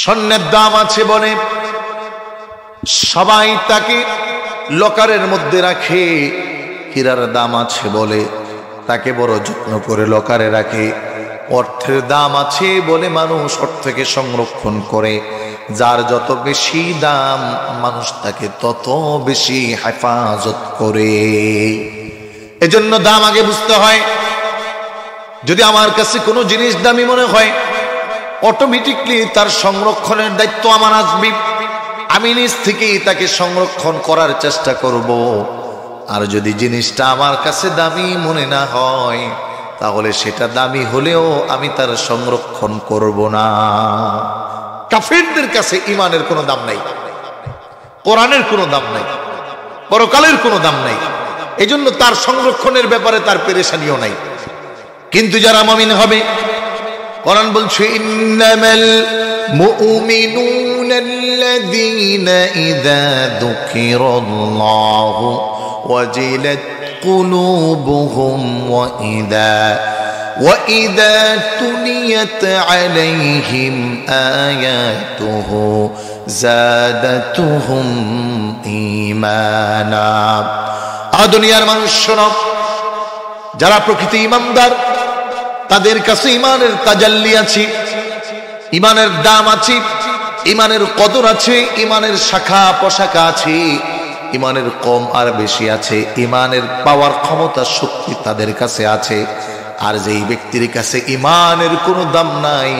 স্বর্ণের দাম আছে বলে সবাই তাকে লকারের মধ্যে রাখে, হীরার দাম আছে বলে তাকে বড় যত্ন করে লকারে রাখে, অর্থের দাম আছে বলে মানুষ অর্থকে সংরক্ষণ করে, যার যত বেশি দাম মানুষ তাকে তত বেশি হেফাজত করে। এজন্য দাম আগে বুঝতে হয়। যদি আমার কাছে কোনো জিনিস দামি মনে হয়, অটোমেটিকলি তার সংরক্ষণের দায়িত্ব আমার আসবে। আমি নিজ থেকেই তাকে সংরক্ষণ করার চেষ্টা করব। আর যদি জিনিসটা আমার কাছে দামি মনে না হয়, তাহলে সেটা দামি হলেও আমি তার সংরক্ষণ করব না। কাফেরদের কাছে ইমানের কোনো দাম নাই, কোরআনের কোনো দাম নাই, পরকালের কোনো দাম নাই। এজন্য তার সংরক্ষণের ব্যাপারে তার পেরেশানিও নাই। কিন্তু যারা মুমিন হবে, কোরআন বলছে ইন্নামাল মুমিনুনাল্লাযীনা ইযা যুকিরাল্লাহু ওয়াজিলাত কুলুবুহুম ওয়া ইযা তুলিয়াত আলাইহিম আয়াতুহু যাদাতুহুম ঈমানা। দুনিয়ার মানুষ শোনো, যারা প্রকৃত ঈমানদার তাদের কাছে ইমানের তাজাল্লি আছে, ইমানের দাম আছে, ইমানের কদর আছে, ইমানের শাখা প্রশাখা আছে, ইমানের কম আর বেশি আছে, ইমানের পাওয়ার ক্ষমতা শক্তি তাদের কাছে আছে। আর যেই ব্যক্তির কাছে ইমানের কোনো দাম নাই,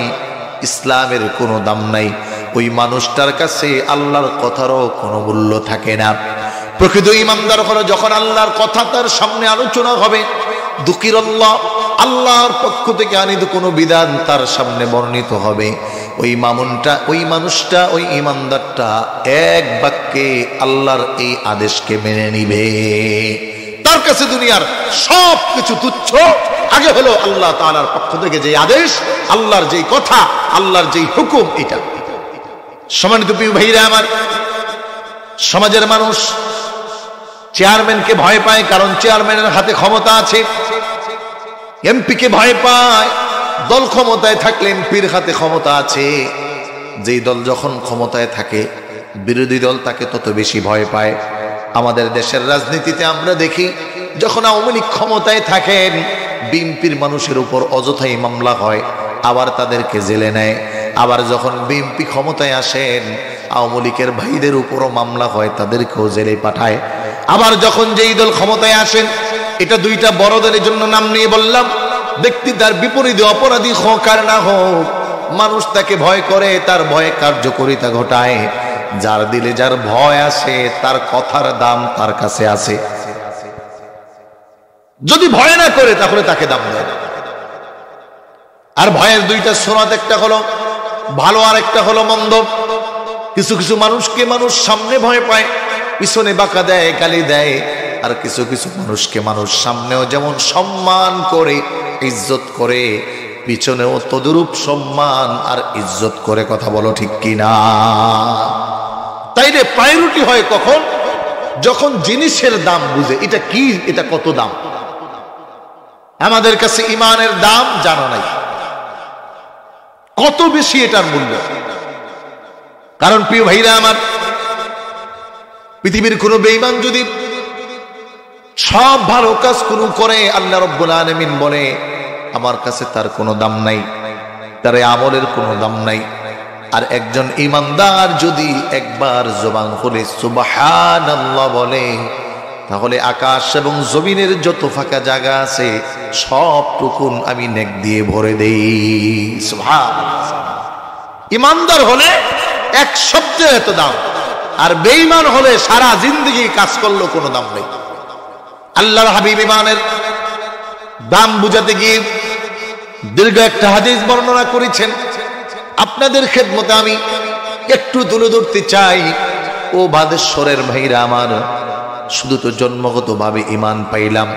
ইসলামের কোনো দাম নাই, ওই মানুষটার কাছে আল্লাহর কথারও কোনো মূল্য থাকে না। প্রকৃত ইমানদার হলো যখন আল্লাহর কথা তার সামনে আলোচনা হবে, যুকিরাল্লাহ, আল্লাহর পক্ষ থেকে আনিত কোনো বিধান তার সামনে বর্ণিত হবে, ওই মানুষটা ওই ইমানদারটা এক বাক্যে আল্লাহর এই আদেশকে মেনে নিবে। তার কাছে দুনিয়ার সব কিছু তুচ্ছ। আগে হলো আল্লাহ তাআলার পক্ষ থেকে যে আদেশ, আল্লাহর যেই কথা, আল্লাহর যেই হুকুম, এটা। সম্মানিত প্রিয় ভাইরা আমার, সমাজের মানুষ চেয়ারম্যানকে ভয় পায়, কারণ চেয়ারম্যানের হাতে ক্ষমতা আছে। এমপিকে ভয় পায়, দল ক্ষমতায় থাকলে এমপির হাতে ক্ষমতা আছে। যেই দল যখন ক্ষমতায় থাকে, বিরোধী দল তাকে তত বেশি ভয় পায়। আমাদের দেশের রাজনীতিতে আমরা দেখি, যখন আওয়ামী লীগ ক্ষমতায় থাকেন, বিএনপির মানুষের উপর অযথাই মামলা হয়, আবার তাদেরকে জেলে নেয়। আবার যখন বিএনপি ক্ষমতায় আসেন, আওয়ামী লীগের ভাইদের উপরও মামলা হয়, তাদেরকেও জেলে পাঠায়। আবার যখন যেই দল ক্ষমতায় আসেন, এটা দুইটা বড় দলের জন্য নাম নিয়ে বললাম, ব্যক্তি তার বিপরীতে অপরাধী হোক আর না হোক, মানুষ তাকে ভয় করে, তার ভয়ে কার্যকরিতা ঘটায়। যার দিলে যার ভয় আসে, তার কথার দাম তার কাছে আছে। যদি ভয় না করে, তাহলে তাকে দাম দেয়। আর ভয়ের দুইটা সুরাত, একটা হলো ভালো আর একটা হলো মন্দ। কিছু কিছু মানুষকে মানুষ সামনে ভয় পায়, পিছনে বাঁকা দেয়, গালি দেয়। আর কিছু কিছু মানুষকে মানুষ সামনেও যেমন সম্মান করে, ইজ্জত করে, পিছনেও তদরূপ সম্মান আর ইজ্জত করে। কথা বলো ঠিক কিনা? তাইলে প্রায়োরিটি হয় কখন? যখন জিনিসের দাম বুঝে, এটা কি, এটা কত দাম। আমাদের কাছে ইমানের দাম জানা নাই, কত বেশি এটার মূল্য। কারণ প্রিয় ভাইরা আমার, পৃথিবীর কোন বেঈমান যদি সব ভালো কাজ কোনো করে, আল্লাহ রাব্বুল আলামিন বলে আমার কাছে তার কোনো দাম নাই, তার আমলের কোনো দাম নাই। আর একজন ঈমানদার যদি একবার জবান খুলে সুবহানাল্লাহ বলে, তাহলে আকাশ এবং জমিনের যত ফাঁকা জায়গা আছে সবটুকুন আমি নেক দিয়ে ভরে দেই। সুবহানাল্লাহ। ঈমানদার হলে এক শব্দের এত দাম, আর বেঈমান হলে সারা জিন্দেগি কাজ করলো কোনো দাম নেই। আল্লাহর হাবিব ঈমানের দাম বুঝাতে গিয়ে দীর্ঘ একটা হাদিস বর্ণনা করেছেন। আপনাদের খেদমতে আমি একটু তুলে ধরতে চাই। ও বাদেশ্বরের ভাইরা আমার, শুধু তো জন্মগত ভাবে ঈমান পাইলাম,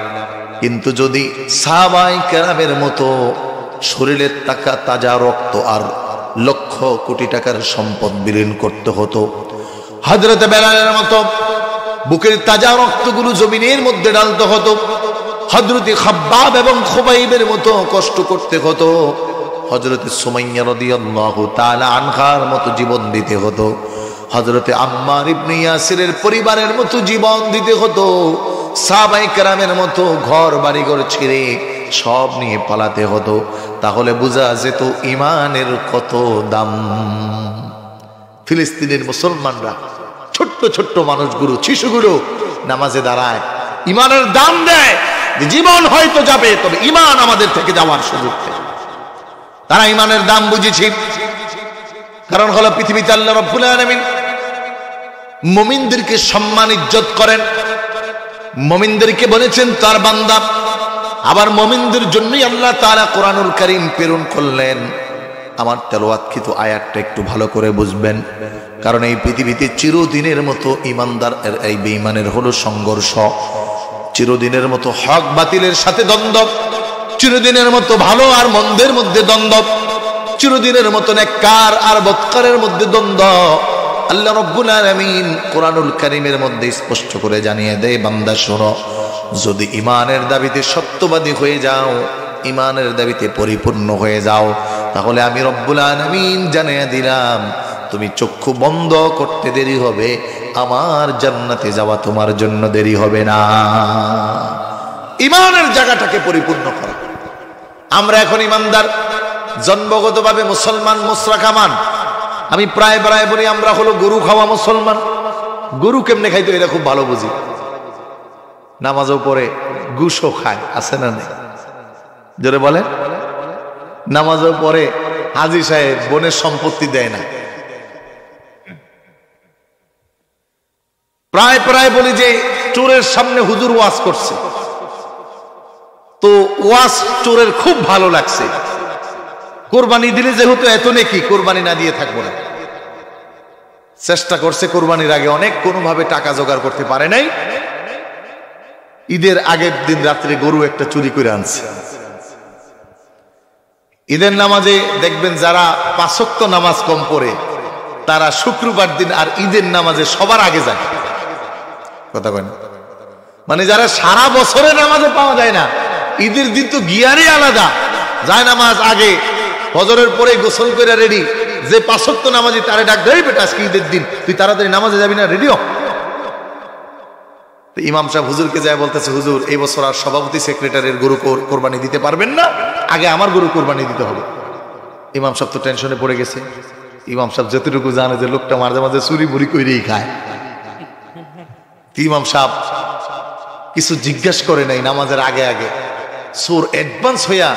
কিন্তু যদি সাহাবায়ে কেরামের মতো শরীরের তাজা রক্ত আর লক্ষ কোটি টাকার সম্পদ বিলীন করতে হতো, হযরত বেলালের মতো বুকের তাজা রক্তগুলো জমিনের মধ্যে ঢালতে হতো, হযরত খাব্বাব এবং খুবাইবের মতো কষ্ট করতে হতো, হযরতে সুমাইয়া রাদিয়াল্লাহু তাআলা আনহার মতো জীবন দিতে হতো, হযরতে আম্মার ইবনে ইয়াসিরের পরিবারের মতো জীবন দিতে হতো, সাহাবায়ে কেরামের মতো ঘর বাড়িঘর ছেড়ে সব নিয়ে পালাতে হতো। তাহলে বোঝা যেত ঈমানের কত দাম। ফিলিস্তিনের মুসলমানরা ছোট্ট ছোট্ট মানুষগুলো, শিশুগুলো নামাজে দাঁড়ায়, ঈমানের দাম দেয় যে জীবন হয়তো যাবে, তবে ঈমান আমাদের থেকে যাওয়ার সুযোগ নেই। তারা ঈমানের দাম বুঝেছে। কারণ হলো পৃথিবীতে আল্লাহ রাব্বুল আলামিন মুমিনদেরকে সম্মান ইজ্জত করেন, মুমিনদেরকে বলেছেন তার বান্দা। আবার মুমিনদের জন্যই আল্লাহ তাআলা কোরআনুল কারীম প্রেরণ করলেন। আমার তেলাওয়াতকৃত আয়াতটা একটু ভালো করে বুঝবেন, কারণ এই পৃথিবীতে চিরদিনের মতো ঈমানদার এই বেঈমানের হলো সংঘর্ষ, চিরদিনের মতো হক বাতিলের সাথে দ্বন্দ্ব, চিরদিনের মতো ভালো আর মন্দের মধ্যে দ্বন্দ্ব, চিরদিনের মতো নেককার আর বদকারের মধ্যে দ্বন্দ্ব। আল্লাহ রাব্বুল আলামিন কোরআনুল কারীমের মধ্যে স্পষ্ট করে জানিয়ে দেয়, বান্দা শোনো, যদি ঈমানের দাবিতে সত্যবাদী হয়ে যাও, ঈমানের দাবিতে পরিপূর্ণ হয়ে যাও, তাহলে আমি রব্বুল আলামিন জানিয়ে দিলাম, তুমি চক্ষু বন্ধ করতে দেরি হবে, আমার জান্নাতে যাওয়া তোমার জন্য দেরি হবে না। ঈমানের জায়গাটাকে পরিপূর্ণ করো। আমরা এখন ঈমানদার, জন্মগতভাবে মুসলমান, মুসরাকামান। আমি প্রায় বলি আমরা হলো গরু খাওয়া মুসলমান। গরু কেমনে খাইতো এটা খুব ভালো বুঝি। নামাজও পড়ে, ঘুষও খায়, আছে না নেই? জোরে বলেন। নামাজও পড়ে, হাজী সাহেব বোনের সম্পত্তি দেয় না। প্রায় বলি যে চোরের সামনে হুজুর ওয়াজ করছে, তো ওয়াজ চোরের খুব ভালো লাগছে। কোরবানি দিলে যেহেতু এত নেকি, কোরবানি না দিয়ে থাকবো না। চেষ্টা করছে কোরবানির আগে অনেক, কোনোভাবে টাকা জোগাড় করতে পারে নাই। ঈদের আগের দিন রাত্রে গরু একটা চুরি করে আনছে। ঈদের নামাজে দেখবেন যারা 5 ওয়াক্ত নামাজ কম পড়ে, তারা শুক্রবার দিন আর ঈদের নামাজে সবার আগে যায়। কথা কয় না? মানে যারা সারা বছরে নামাজে পাওয়া যায় না, ঈদের দিন তো গিয়ারই আলাদা, যায় নামাজ আগে, ফজরের পরে গোসল করে রেডি, যে 5 ওয়াক্ত নামাজি তারে ডাক দেয়, বেটা আজকে ঈদের দিন, তুই তাড়াতাড়ি নামাজে যাবি না, রেডি হ। ইমাম সাহেব হুজুরকে যায় বলতেছে, হুজুর এই বছর আর সভাপতি সেক্রেটারির গরু কোরবানি দিতে পারবেন না, আগে আমার গরু কোরবানি দিতে হবে। ইমাম সাহেব তো টেনশনে পড়ে গেছে। ইমাম সাহেব যতটুকু জানে যে লোকটা মাঝে মাঝে চুরি মুড়ি করেই খায়, ইমাম সাহেব কিছু জিজ্ঞেস করে নাই। নামাজের আগে চোর অ্যাডভান্স হইয়া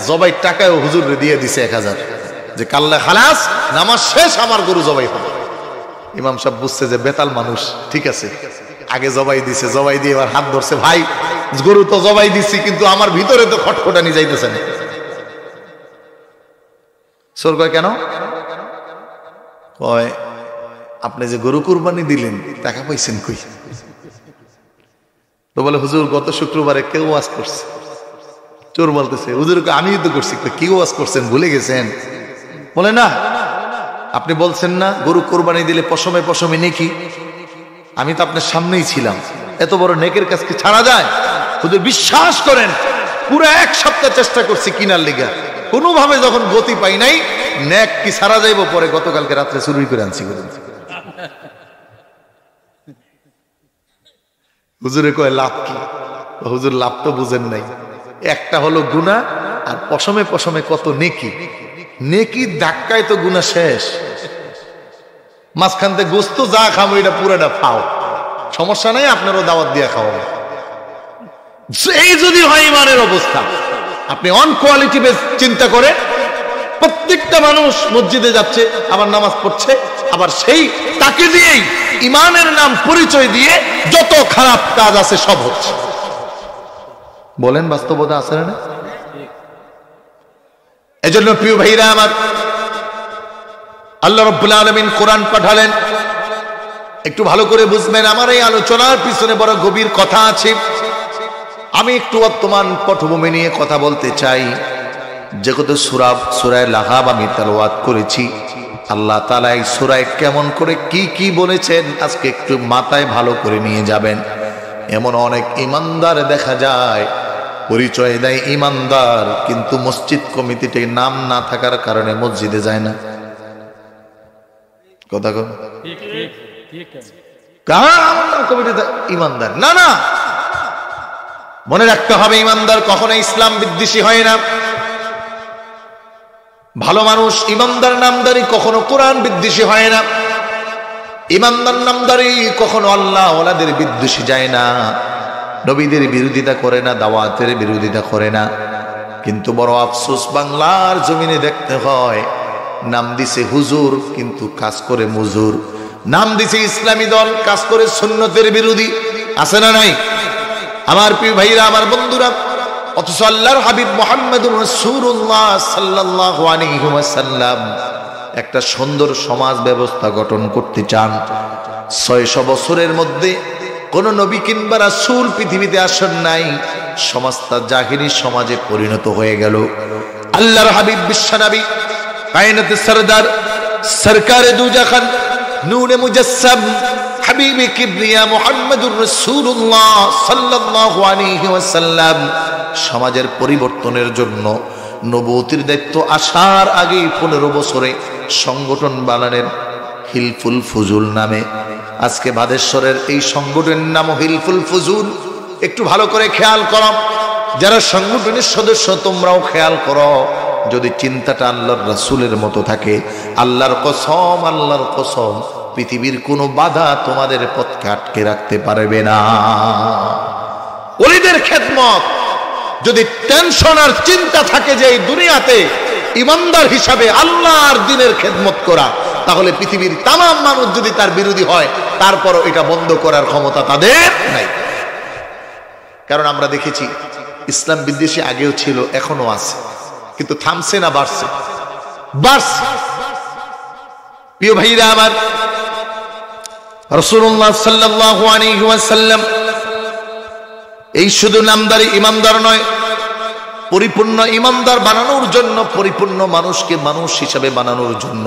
জবাই টাকায় হুজুর দিয়ে দিছে 1000, যে কাল্লা খালাস, নামাজ শেষ, আমার গরু জবাই হবে। ইমাম সাহেব বুঝছে যে বেতাল মানুষ, ঠিক আছে, আগে জবাই দিছে, জবাই দিয়ে এবার হাত ধরছে, ভাই গরু তো জবাই দিছি, কিন্তু আমার ভিতরে তো খটখটানি যাইতেছে না। চোর কয় কেন? কয় আপনি যে গরু কুরবানি দিলেন টাকা পাইছেন কই? তো বলে হুজুর গত শুক্রবারে কেউ ওয়াজ করছে। চোর বলতেছে, হুজুরকে আমি তো করছি। কি ওয়াজ করছেন ভুলে গেছেন? বলে না, আপনি বলছেন না গরু কোরবানি দিলে পশমে পশমে নেকি, আমি তো আপনার সামনেই ছিলাম, এত বড় নেকের কাজকে ছাড়া যায়? হুজুর বিশ্বাস করেন, পুরো 1 সপ্তাহ চেষ্টা করছি কিনার লিগা, কোনোভাবে যখন গতি পাই নাই, নেক কি ছাড়া যাইব, পরে গতকালকে রাত্রে চুরি করে আনছি। হুজুরে কয় লাভ কি? হুজুর লাভ তো বুঝেন নাই, একটা হলো গুনাহ, আর পশমে পশমে কত নেকি। নেকির ধাক্কায় তো গুনাহ শেষ, মাঝখান থেকে গোস্ত যা খাবো এটা পুরাটা ফাও, সমস্যা নাই, আপনারও দাওয়াত দিয়ে খাওয়াবো। এই যদি হয় ইমানের অবস্থা, আপনি অন কোয়ালিটি বেস চিন্তা করে, প্রত্যেকটা মানুষ মসজিদে যাচ্ছে, আবার নামাজ পড়ছে, আবার সেই তাকে দিয়েই ইমানের নাম পরিচয় দিয়ে যত খারাপ কাজ আছে সব হচ্ছে। বলেন বাস্তবতা আছে না? এজন্য প্রিয় ভাইরা আমার, আল্লাহ রাব্বুল আলামিন কোরআন পাঠালেন। একটু ভালো করে বুঝবেন, আমার এই আলোচনার পিছনে বড় গভীর কথা আছে। আমি একটু বর্তমান পটভূমি নিয়ে কথা বলতে চাই। যেহেতু সূরা লাহাব আমি তেলাওয়াত করেছি, আল্লাহ তাআলা এই সূরায় কেমন করে কি বলেছেন আজকে একটু মাথায় ভালো করে নিয়ে যাবেন। এমন অনেক ঈমানদার দেখা যায় পরিচয় দেয় ইমানদার, কিন্তু মসজিদ কমিটিতে নাম না থাকার কারণে মসজিদে যায় না। কথা কন কমিটিতে ইমানদার না, না, মনে রাখতে হবে ইমানদার কখনো ইসলাম বিদ্বেষী হয় না। ভালো মানুষ ইমানদার নামদারি কখনো কোরআন বিদ্বেষী হয় না। ইমানদার নামদারি কখনো আল্লাহ ওয়ালাদের বিদ্বেষী যায় না, নবীদের বিরোধিতা করে না, দাওয়াতের বিরোধিতা করে না। কিন্তু বড় আফসোস, বাংলার জমিনে দেখতে হয় নাম দিছে হুজুর কিন্তু কাজ করে মুজুর, নাম দিছে ইসলামী দল কাজ করে সুন্নতের বিরোধী। আছে না নাই? আমার প্রিয় ভাইরা, আমার বন্ধুরা, অথচ আল্লাহর হাবিব মুহাম্মদুর রাসূলুল্লাহ সাল্লাল্লাহু আলাইহি ওয়াসাল্লাম একটা সুন্দর সমাজ ব্যবস্থা গঠন করতে চান। 600 বছরের মধ্যে কোন নবী কিংবা রাসূল পৃথিবীতে আসেন নাই, সমাজটা জাহিরি সমাজে পরিণত হয়ে গেল। আল্লাহর হাবিব বিশ্বনবী কায়নাতে সরদার সরকারে দুজাখান নূরে মুজাসসাম হাবিবে কিবরিয়া মুহাম্মদুর রাসূলুল্লাহ সাল্লাল্লাহু আলাইহি ওয়াসাল্লাম সমাজের পরিবর্তনের জন্য নবুয়তির দায়িত্ব আসার আগে 15 বছরে সংগঠন বানালেন হিলফুল ফুজুল নামে। আজকে বাদেশ্বরের এই সংগঠনের নাম হিলফুল ফুজুল। একটু ভালো করে খেয়াল করো, যারা সংগঠনের সদস্য তোমরাও খেয়াল করো, যদি চিন্তাটা আল্লাহর রাসূলের মতো থাকে, আল্লাহর কসম, আল্লাহর কসম, পৃথিবীর কোনো বাধা তোমাদের পথকে আটকে রাখতে পারবে না। ওলিদের খেদমত যদি টেনশন আর চিন্তা থাকে যে এই দুনিয়াতে ইমানদার হিসাবে আল্লাহর দ্বীনের খেদমত করা, তাহলে পৃথিবীর তামাম মানুষ যদি তার বিরোধী হয়, তারপরও এটা বন্ধ করার ক্ষমতা তাদের নাই। কারণ আমরা দেখেছি ইসলাম বিদ্বেষী আগেও ছিল, এখনো আছে, কিন্তু থামছে না, বাড়ছে। প্রিয় ভাইরা আমার, রাসূলুল্লাহ সাল্লাল্লাহু আলাইহি ওয়াসাল্লাম এই শুধু নামদারি ইমানদার নয়, পরিপূর্ণ ইমানদার বানানোর জন্য, পরিপূর্ণ মানুষকে মানুষ হিসাবে বানানোর জন্য,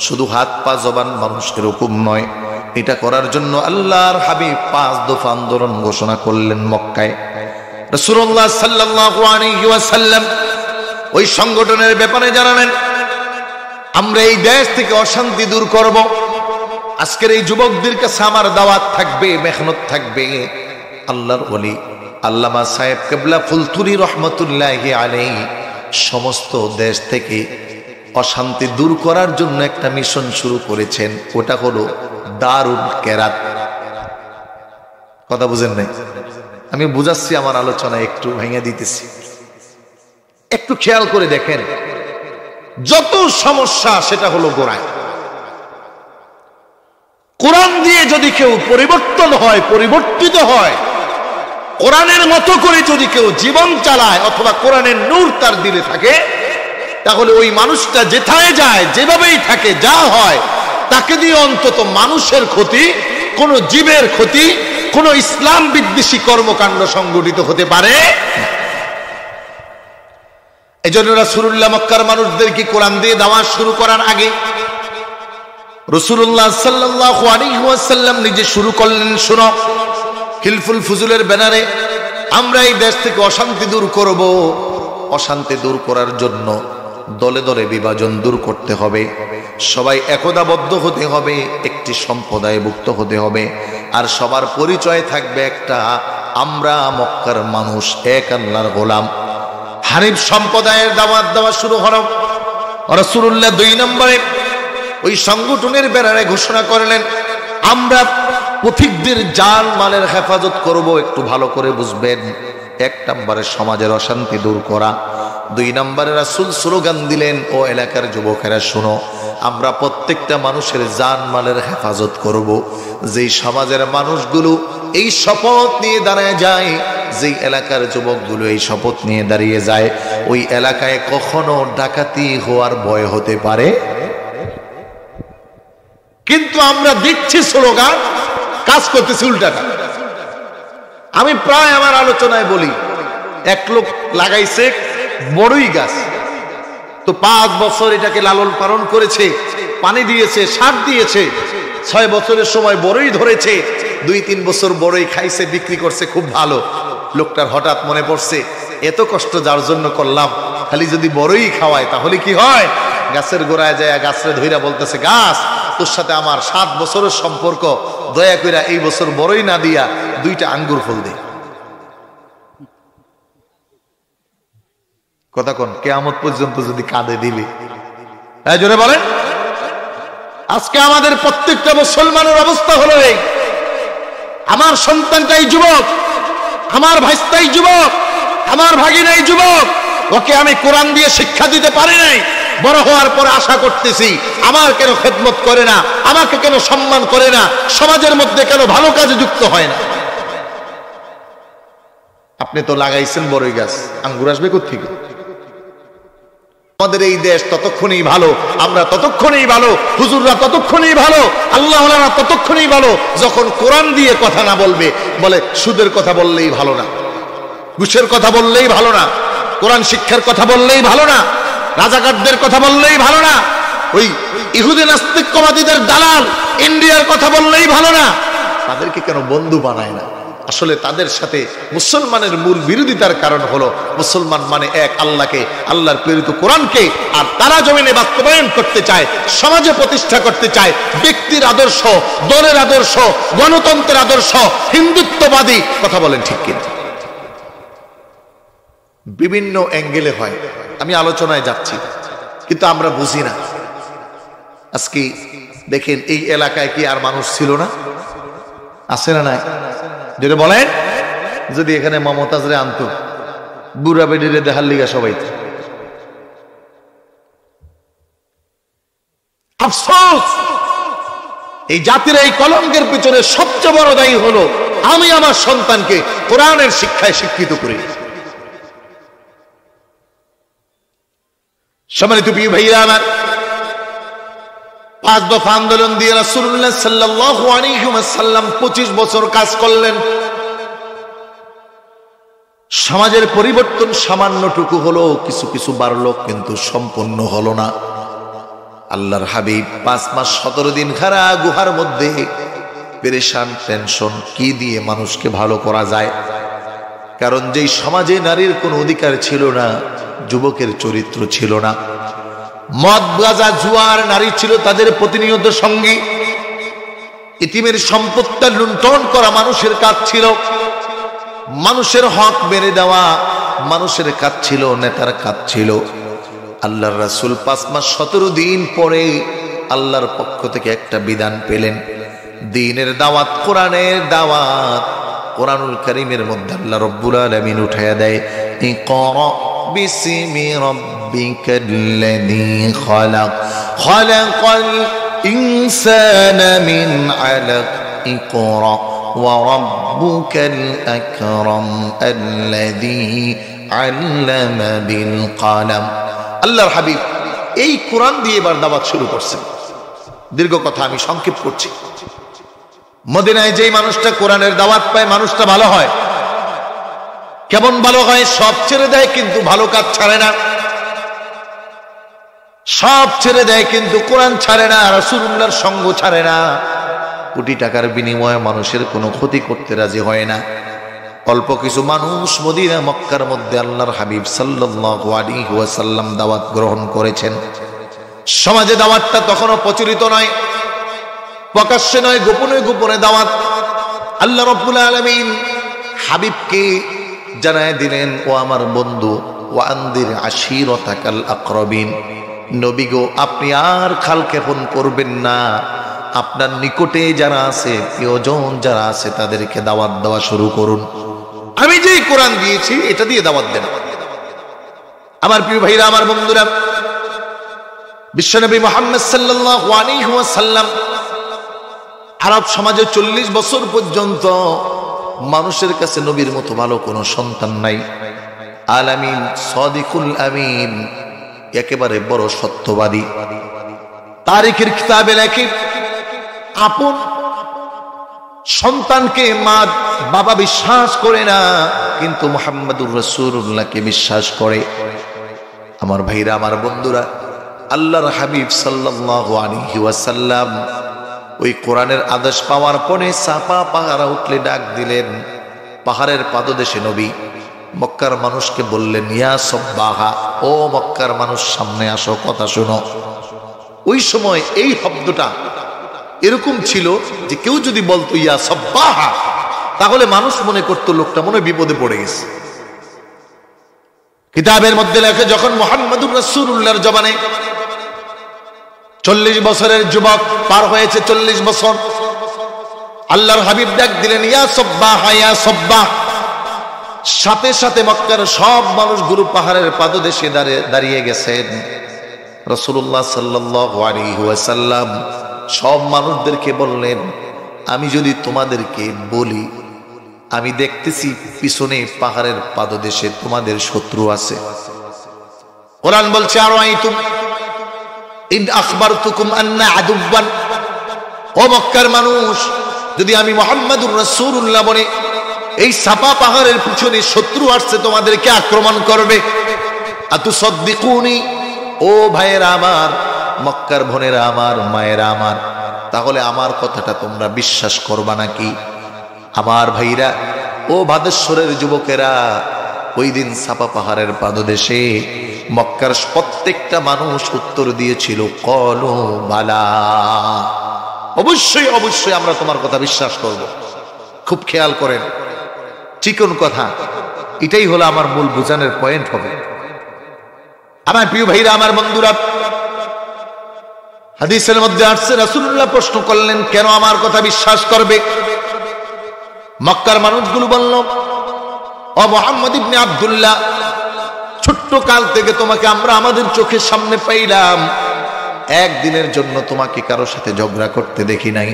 শুধু হাত পা জবান মানুষ এরকম নয়, এটা করার জন্য আল্লাহর হাবিব 5 দফা আন্দোলন ঘোষণা করলেন মক্কায়। রাসূলুল্লাহ সাল্লাল্লাহু আলাইহি ওয়াসাল্লাম ওই সংগঠনের ব্যাপারে জানালেন, আমরা এই দেশ থেকে অশান্তি দূর করব। আজকের এই যুবকদের কাছে আমার দাওয়াত থাকবে, মেহনত থাকবে। আল্লাহর ওলি আল্লামা সাহেব কেবলা ফুলতুরি রহমতুল্লাহি আলাইহি সমস্ত দেশ থেকে অশান্তি দূর করার জন্য একটা মিশন শুরু করেছেন, ওটা হলো দারুল কেরাত। কথা বুঝেন নাই? আমি বুঝাচ্ছি, আমার আলোচনা একটু ভেঙে দিতেছি, একটু খেয়াল করে দেখেন। যত সমস্যা সেটা হলো গোড়ায়। কোরআন দিয়ে যদি কেউ পরিবর্তন হয়, পরিবর্তিত হয়, কোরআনের মতো করে যদি কেউ জীবন চালায়, অথবা কোরআনের নূর তার দিলে থাকে, তাহলে ওই মানুষটা যেথায় যায়, যেভাবেই থাকে, যা হয়, তাকে দিয়ে অন্তত মানুষের ক্ষতি, কোন জীবের ক্ষতি, কোন ইসলাম বিদ্বেষী কর্মকাণ্ড সংগঠিত হতে পারে। এই জন্য রাসূলুল্লাহ মক্কার মানুষদেরকে কোরআন দিয়ে দাওয়াত শুরু করার আগে রাসূলুল্লাহ সাল্লাল্লাহু আলাইহি ওয়াসাল্লাম নিজে শুরু করলেন, শোনো, হিলফুল ফুজুলের ব্যানারে আমরা এই দেশ থেকে অশান্তি দূর করব। অশান্তি দূর করার জন্য দলে দলে বিভাজন দূর করতে হবে, সবাই একতাবদ্ধ হতে হবে, একটি সম্প্রদায়ভুক্ত হতে হবে, আর সবার পরিচয় থাকবে একটা, আমরা মক্কার মানুষ, এক আল্লাহর গোলাম। হানিফ সম্প্রদায়ের দাওয়াত দেওয়া শুরু হলো। রাসূলুল্লাহ 2 নম্বরে ওই সংগঠনের ব্যানারে ঘোষণা করলেন, আমরা পথিকদের জান মালের হেফাজত করব। একটু ভালো করে বুঝবেন, 1 নম্বরে সমাজের অশান্তি দূর করা, 2 নম্বরে রাসূল স্লোগান দিলেন, ও এলাকার যুবকেরা শোনো, আমরা প্রত্যেকটা মানুষের জান মালের হেফাজত করব। যেই সমাজের মানুষগুলো এই শপথ নিয়ে দাঁড়ায় যায়, যেই এলাকার যুবকগুলো এই শপথ নিয়ে দাঁড়িয়ে যায়, ওই এলাকায় কখনো ডাকাতি হওয়ার ভয় হতে পারে। কিন্তু আমরা দিচ্ছি স্লোগান, কাজ করতেছি উল্টাটা। আমি প্রায় আমার আলোচনায় বলি, এক লোক লাগাইছে বড়ই গাছ, তো 5 বছর এটাকে লালন পালন করেছে, পানি দিয়েছে, সার দিয়েছে, 6 বছরের সময় বড়ই ধরেছে, 2-3 বছর বড়ই খাইছে, বিক্রি করছে, খুব ভালো। লোকটার হঠাৎ মনে পড়ছে এত কষ্ট যার জন্য করলাম, খালি যদি বড়ই খাওয়ায় তাহলে কি হয়? গাছের গোড়ায় যায় গাছরে ধইরা বলতেছে, গাছ তোর সাথে আমার 7 বছরের সম্পর্ক, দয়া কইরা এই বছর বড়ই না দিয়া 2টা আঙ্গুর ফল দে। কথা কোন কিয়ামত পর্যন্ত যদি কাঁদে দিবি? হ্যাঁ জোরে বলেন। আজকে আমাদের প্রত্যেকটা মুসলমানের অবস্থা হলো এই, আমার সন্তানটাই যুবক, আমার ভাইস্তাই যুবক, আমার ভাগিনাই যুবক, ওকে আমি কোরআন দিয়ে শিক্ষা দিতে পারি নাই, বড় হওয়ার পরে আশা করতেছি আমার কেন খেদমত করে না, আমাকে কেন সম্মান করে না, সমাজের মধ্যে কেন ভালো কাজে যুক্ত হয় না। আপনি তো লাগাইছেন বড়ই গাছ, আঙ্গুর আসবে কোত্থেকে? আমাদের এই দেশ ততক্ষণই ভালো, আমরা ততক্ষণই ভালো, হুজুররা ততক্ষণই ভালো, আল্লাহওয়ালারা ততক্ষণই ভালো যখন কোরআন দিয়ে কথা না বলবে। বলে সুদের কথা বললেই ভালো না, ঘুষের কথা বললেই ভালো না, কোরআন শিক্ষার কথা বললেই ভালো না, রাজাকারদের কথা বললেই ভালো না, ওই ইহুদি নাস্তিকবাদীদের দালাল ইন্ডিয়ার কথা বললেই ভালো না। তাদেরকে কেন বন্ধু বানায় না? আসলে তাদের সাথে মুসলমানের মূল বিরোধিতার কারণ হলো মুসলমান মানে এক আল্লাহকে, আল্লাহর প্রেরিত কোরআনকে, আর তারা জমিনে বাস্তবায়ন করতে চায়, সমাজে প্রতিষ্ঠা করতে চায় ব্যক্তির আদর্শ, দলের আদর্শ, গণতন্ত্রের আদর্শ, হিন্দুত্ববাদী। কথা বলেন ঠিক কিনা? বিভিন্ন অ্যাঙ্গেলে হয়, আমি আলোচনায় যাচ্ছি, কিন্তু আমরা বুঝি না। আজকে দেখেন এই এলাকায় কি আর মানুষ ছিল না? আছে না নাই? যেটা বলেন, যদি এখানে মমতাজরে আনতো, বুড়া বেডিরে দেখার লিগা সবাই। আফসোস, এই জাতির এই কলঙ্কের পিছনে সবচেয়ে বড় দায়ী হলো আমি আমার সন্তানকে কোরআনের শিক্ষায় শিক্ষিত করি। সম্মানিত প্রিয় ভাইরা আমার, 5 দফা আন্দোলন দিয়ে রাসূলুল্লাহ সাল্লাল্লাহু আলাইহি ওয়াসাল্লাম 25 বছর কাজ করলেন। সমাজের পরিবর্তন সামান্যটুকু হলো, কিছু কিছু বাড়লো, কিন্তু সম্পূর্ণ হলো না। আল্লাহর হাবিব 5 মাস 17 দিন খারা গুহার মধ্যে পেরেশান, টেনশন, কি দিয়ে মানুষকে ভালো করা যায়। কারণ যেই সমাজে নারীর কোনো অধিকার ছিল না, যুবকের চরিত্র ছিল না, মদ গাঁজা জুয়ার নারী ছিল তাদের প্রতিনিয়ত সঙ্গী, ইতিমের সম্পদটা লুণ্ঠন করা মানুষের কাজ ছিল, মানুষের হক মেরে দেওয়া মানুষের কাজ ছিল, নেতার কাজ ছিল। আল্লাহর রাসূল 5 মাস 17 দিন পরে আল্লাহর পক্ষ থেকে একটা বিধান পেলেন, দ্বীনের দাওয়াত, কোরআনের দাওয়াত। কোরআনুল কারীমের মধ্যে আল্লাহ রাব্বুল আলামিন উঠায়া দেয়, ইকরা বিসমি রাব্বিকাল্লাযী খালাক, খালাকাল ইনসানা মিন আলাক, ইকরা ওয়া রাব্বুকাল আকরাম আল্লাযী আল্লামা বিল কলম। আল্লাহর হাবিব এই কোরআন দিয়ে এবার দাওয়াত শুরু করছেন। দীর্ঘ কথা আমি সংক্ষেপ করছি। মদিনায় যেই মানুষটা কোরআনের দাওয়াত পায়, মানুষটা ভালো হয়। কেমন ভালো হয়? সব ছেড়ে দেয় কিন্তু ভালো কাজ ছাড়ে না, সব ছেড়ে দেয় কিন্তু কোরআন ছাড়ে না, রাসূলুল্লাহর সঙ্গ ছাড়ে না। কোটি টাকার বিনিময়ে মানুষের কোনো ক্ষতি করতে রাজি হয় না। অল্প কিছু মানুষ মদিনা মক্কার মধ্যে আল্লাহর হাবিব সাল্লাল্লাহু আলাইহি ওয়াসাল্লাম দাওয়াত গ্রহণ করেছেন। সমাজে দাওয়াতটা তখনও প্রচলিত নয়, প্রকাশ্যে নয়, গোপনে গোপনে দাওয়াত। আল্লাহ রাব্বুল আলামিন হাবিবকে জানায় দিলেন, ও আমার বন্ধু, ওয়া আনদির আশিরাতাকাল আকরাবিন, নবী গো, আপনি আর খালক্ষেপণ করবেন না, আপনার নিকটে যারা আছে, প্রিয়জন যারা আছে, তাদেরকে দাওয়াত দেওয়া শুরু করুন। আমি যেই কোরআন দিয়েছি এটা দিয়ে দাওয়াত দেন। আমার প্রিয় ভাইরা, আমার বন্ধুরা, বিশ্বনবী মুহাম্মদ সাল্লাল্লাহু আলাইহি ওয়াসাল্লাম আরব সমাজে 40 বছর পর্যন্ত মানুষের কাছে নবীর মতো ভালো কোনো সন্তান নাই। আলামিন, সাদিকুল আমিন, একেবারে বড় সত্যবাদী। তারিখের কিতাবে লেখে, আপন সন্তানকে মা বাবা বিশ্বাস করে না, কিন্তু মুহাম্মাদুর রাসূলুল্লাহকে বিশ্বাস করে। আমার ভাইরা, আমার বন্ধুরা, আল্লাহর হাবিব সাল্লাল্লাহু আলাইহি ওয়াসাল্লাম ওই কোরআনের আদেশ পাওয়ার পরে চাপা পাহাড়া উঠলে ডাক দিলেন, পাহাড়ের পাদদেশে নবী, মক্কার মানুষকে বললেন, ইয়া সব্বাহা, ও মক্কার মানুষ সামনে আসো, কথা শোনো। ওই সময় এই শব্দটা এরকম ছিল যে কেউ যদি বলতো ইয়া সব্বাহা, তাহলে মানুষ মনে করতো লোকটা মনে বিপদে পড়ে গেছে। কিতাবের মধ্যে লেখে, যখন মুহাম্মদুর রাসূলুল্লাহর জবানে 40 বছরের যুবক পার হয়েছে, 40 বছর, আল্লাহর হাবিব ডাক দিলেন, ইয়া সব্বাহা, ইয়া সব্বাহ। সাথে সাথে মক্কার সব মানুষগুলো পাহাড়ের পাদদেশে দাঁড়িয়ে গেছেন। রাসূলুল্লাহ সাল্লাল্লাহু আলাইহি ওয়াসাল্লাম সব মানুষদেরকে বললেন, আমি যদি তোমাদেরকে বলি, আমি দেখতেছি পিছনে পাহাড়ের পাদদেশে তোমাদের শত্রু আছে। কোরআন বলছে, আরাইতুম ইন আখবারতুকুম আন্না আদুওয়ান, ও মক্কার মানুষ, যদি আমি মুহাম্মদুর রাসূলুল্লাহ বলে এই সাফা পাহাড়ের পিছনে শত্রু আসছে, তোমাদেরকে আক্রমণ করবে, আতুসাদ্দিকুনি, ও ভাইয়েরা আমার, মক্কার বোনেরা আমার, মায়েরা আমার, তাহলে আমার কথাটা তোমরা বিশ্বাস করবা নাকি? আমার ভাইরা, ও ভাদেশ্বরের যুবকেরা, ওই দিন সাফা পাহাড়ের পাদদেশে মক্কার প্রত্যেকটা মানুষ উত্তর দিয়েছিল, কলু বালা, অবশ্যই অবশ্যই আমরা তোমার কথা বিশ্বাস করব। খুব খেয়াল করেন, চিকন কথা, এটাই হলো আমার মূল বুঝানোর পয়েন্ট হবে। আমার প্রিয় ভাইরা, আমার বন্ধুরা, হাদিসের মধ্যে আসছে, রাসূলুল্লাহ প্রশ্ন করলেন, কেন আমার কথা বিশ্বাস করবে? মক্কার মানুষগুলো বলল, ও মুহাম্মদ ইবনে আব্দুল্লাহ, ছোট্ট কাল থেকে তোমাকে আমরা আমাদের চোখের সামনে পাইলাম, একদিনের জন্য তোমাকে কারো সাথে ঝগড়া করতে দেখি নাই,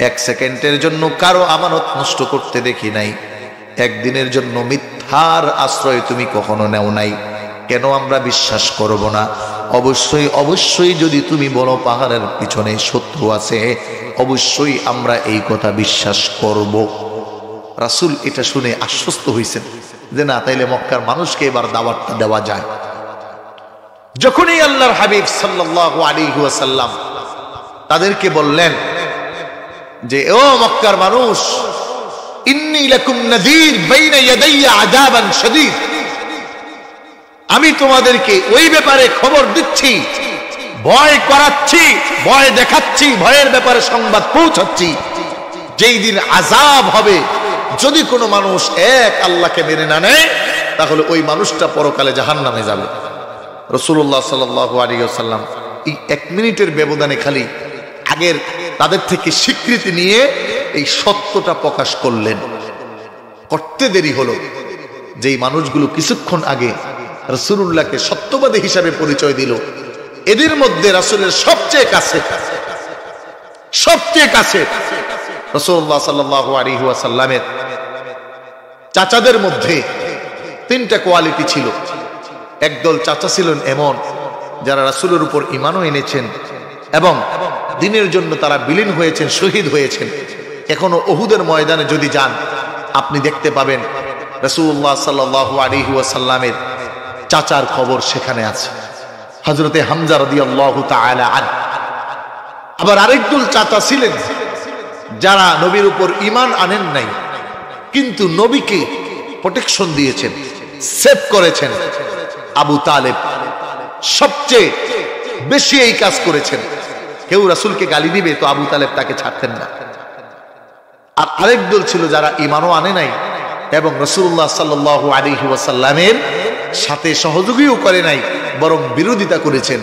1 সেকেন্ডের জন্য কারো আমানত নষ্ট করতে দেখি নাই, একদিনের জন্য মিথ্যার আশ্রয় তুমি কখনো নেও নাই। কেন আমরা বিশ্বাস করব না? অবশ্যই অবশ্যই যদি তুমি বলো পাহাড়ের পিছনে শত্রু আছে, অবশ্যই আমরা এই কথা বিশ্বাস করব। রাসূল এটা শুনে আশ্বস্ত হয়েছেন যে না, তাইলে মক্কার মানুষকে এবার দাওয়াতটা দেওয়া যায়। যখনই আল্লাহর হাবিব সাল্লাল্লাহু আলাইহি ওয়াসাল্লাম তাদেরকে বললেন যে, ও মক্কার মানুষ, ইন্নী লাকুম নাযীর বাইনা ইয়াদাইয়া আযাবান শাদীদ, আমি তোমাদেরকে ওই ব্যাপারে খবর দিচ্ছি, ভয় করাচ্ছি, ভয় দেখাচ্ছি, ভয়ের ব্যাপারে সংবাদ পৌঁছাচ্ছি, যেই দিন আযাব হবে, যদি কোনো মানুষ এক আল্লাহকে মেনে না নেয়, তাহলে ওই মানুষটা পরকালে জাহান্নামে যাবে। রাসূলুল্লাহ সাল্লাল্লাহু আলাইহি ওয়াসাল্লাম এই 1 মিনিটের ব্যবধানে খালি আগের তাদের থেকে স্বীকৃতি নিয়ে এই সত্যটা প্রকাশ করলেন। করতে দেরি হলো, যেই মানুষগুলো কিছুক্ষণ আগে রাসূলুল্লাহকে সত্যবাদী হিসাবে পরিচয় দিল, এদের মধ্যে রাসূলের সবচেয়ে কাছে রাসূলুল্লাহ সাল্লাল্লাহু আলাইহি ওয়াসাল্লামের চাচাদের মধ্যে 3টা কোয়ালিটি ছিল। একদল চাচা ছিলেন এমন যারা রাসূলের উপর ঈমানও এনেছেন এবং দ্বীনের জন্য তারা বিলীন হয়েছেন, শহীদ হয়েছেন। এখনো উহুদের ময়দানে যদি যান, আপনি দেখতে পাবেন রাসূলুল্লাহ সাল্লাল্লাহু আলাইহি ওয়াসাল্লামের চাচার খবর সেখানে আছে, হযরতে হামজা রাদিয়াল্লাহু তাআলা আনহু। আবার আরেকদল চাচা ছিলেন যারা নবীর উপর ঈমান আনেন নাই, কিন্তু নবীকে প্রোটেকশন দিয়েছেন, সেভ করেছেন। আবু তালেব সবচেয়ে বেশি এই কাজ করেছেন। কেউ রাসূলকে গালি দিবে তো আবু তালেব তাকে ছাড়তেন না। আর আরেক দল ছিল যারা ঈমানও আনে নাই এবং রাসূলুল্লাহ সাল্লাল্লাহু আলাইহি ওয়াসাল্লামের সাথে সহযোগীও করে নাই, বরং বিরোধিতা করেছেন।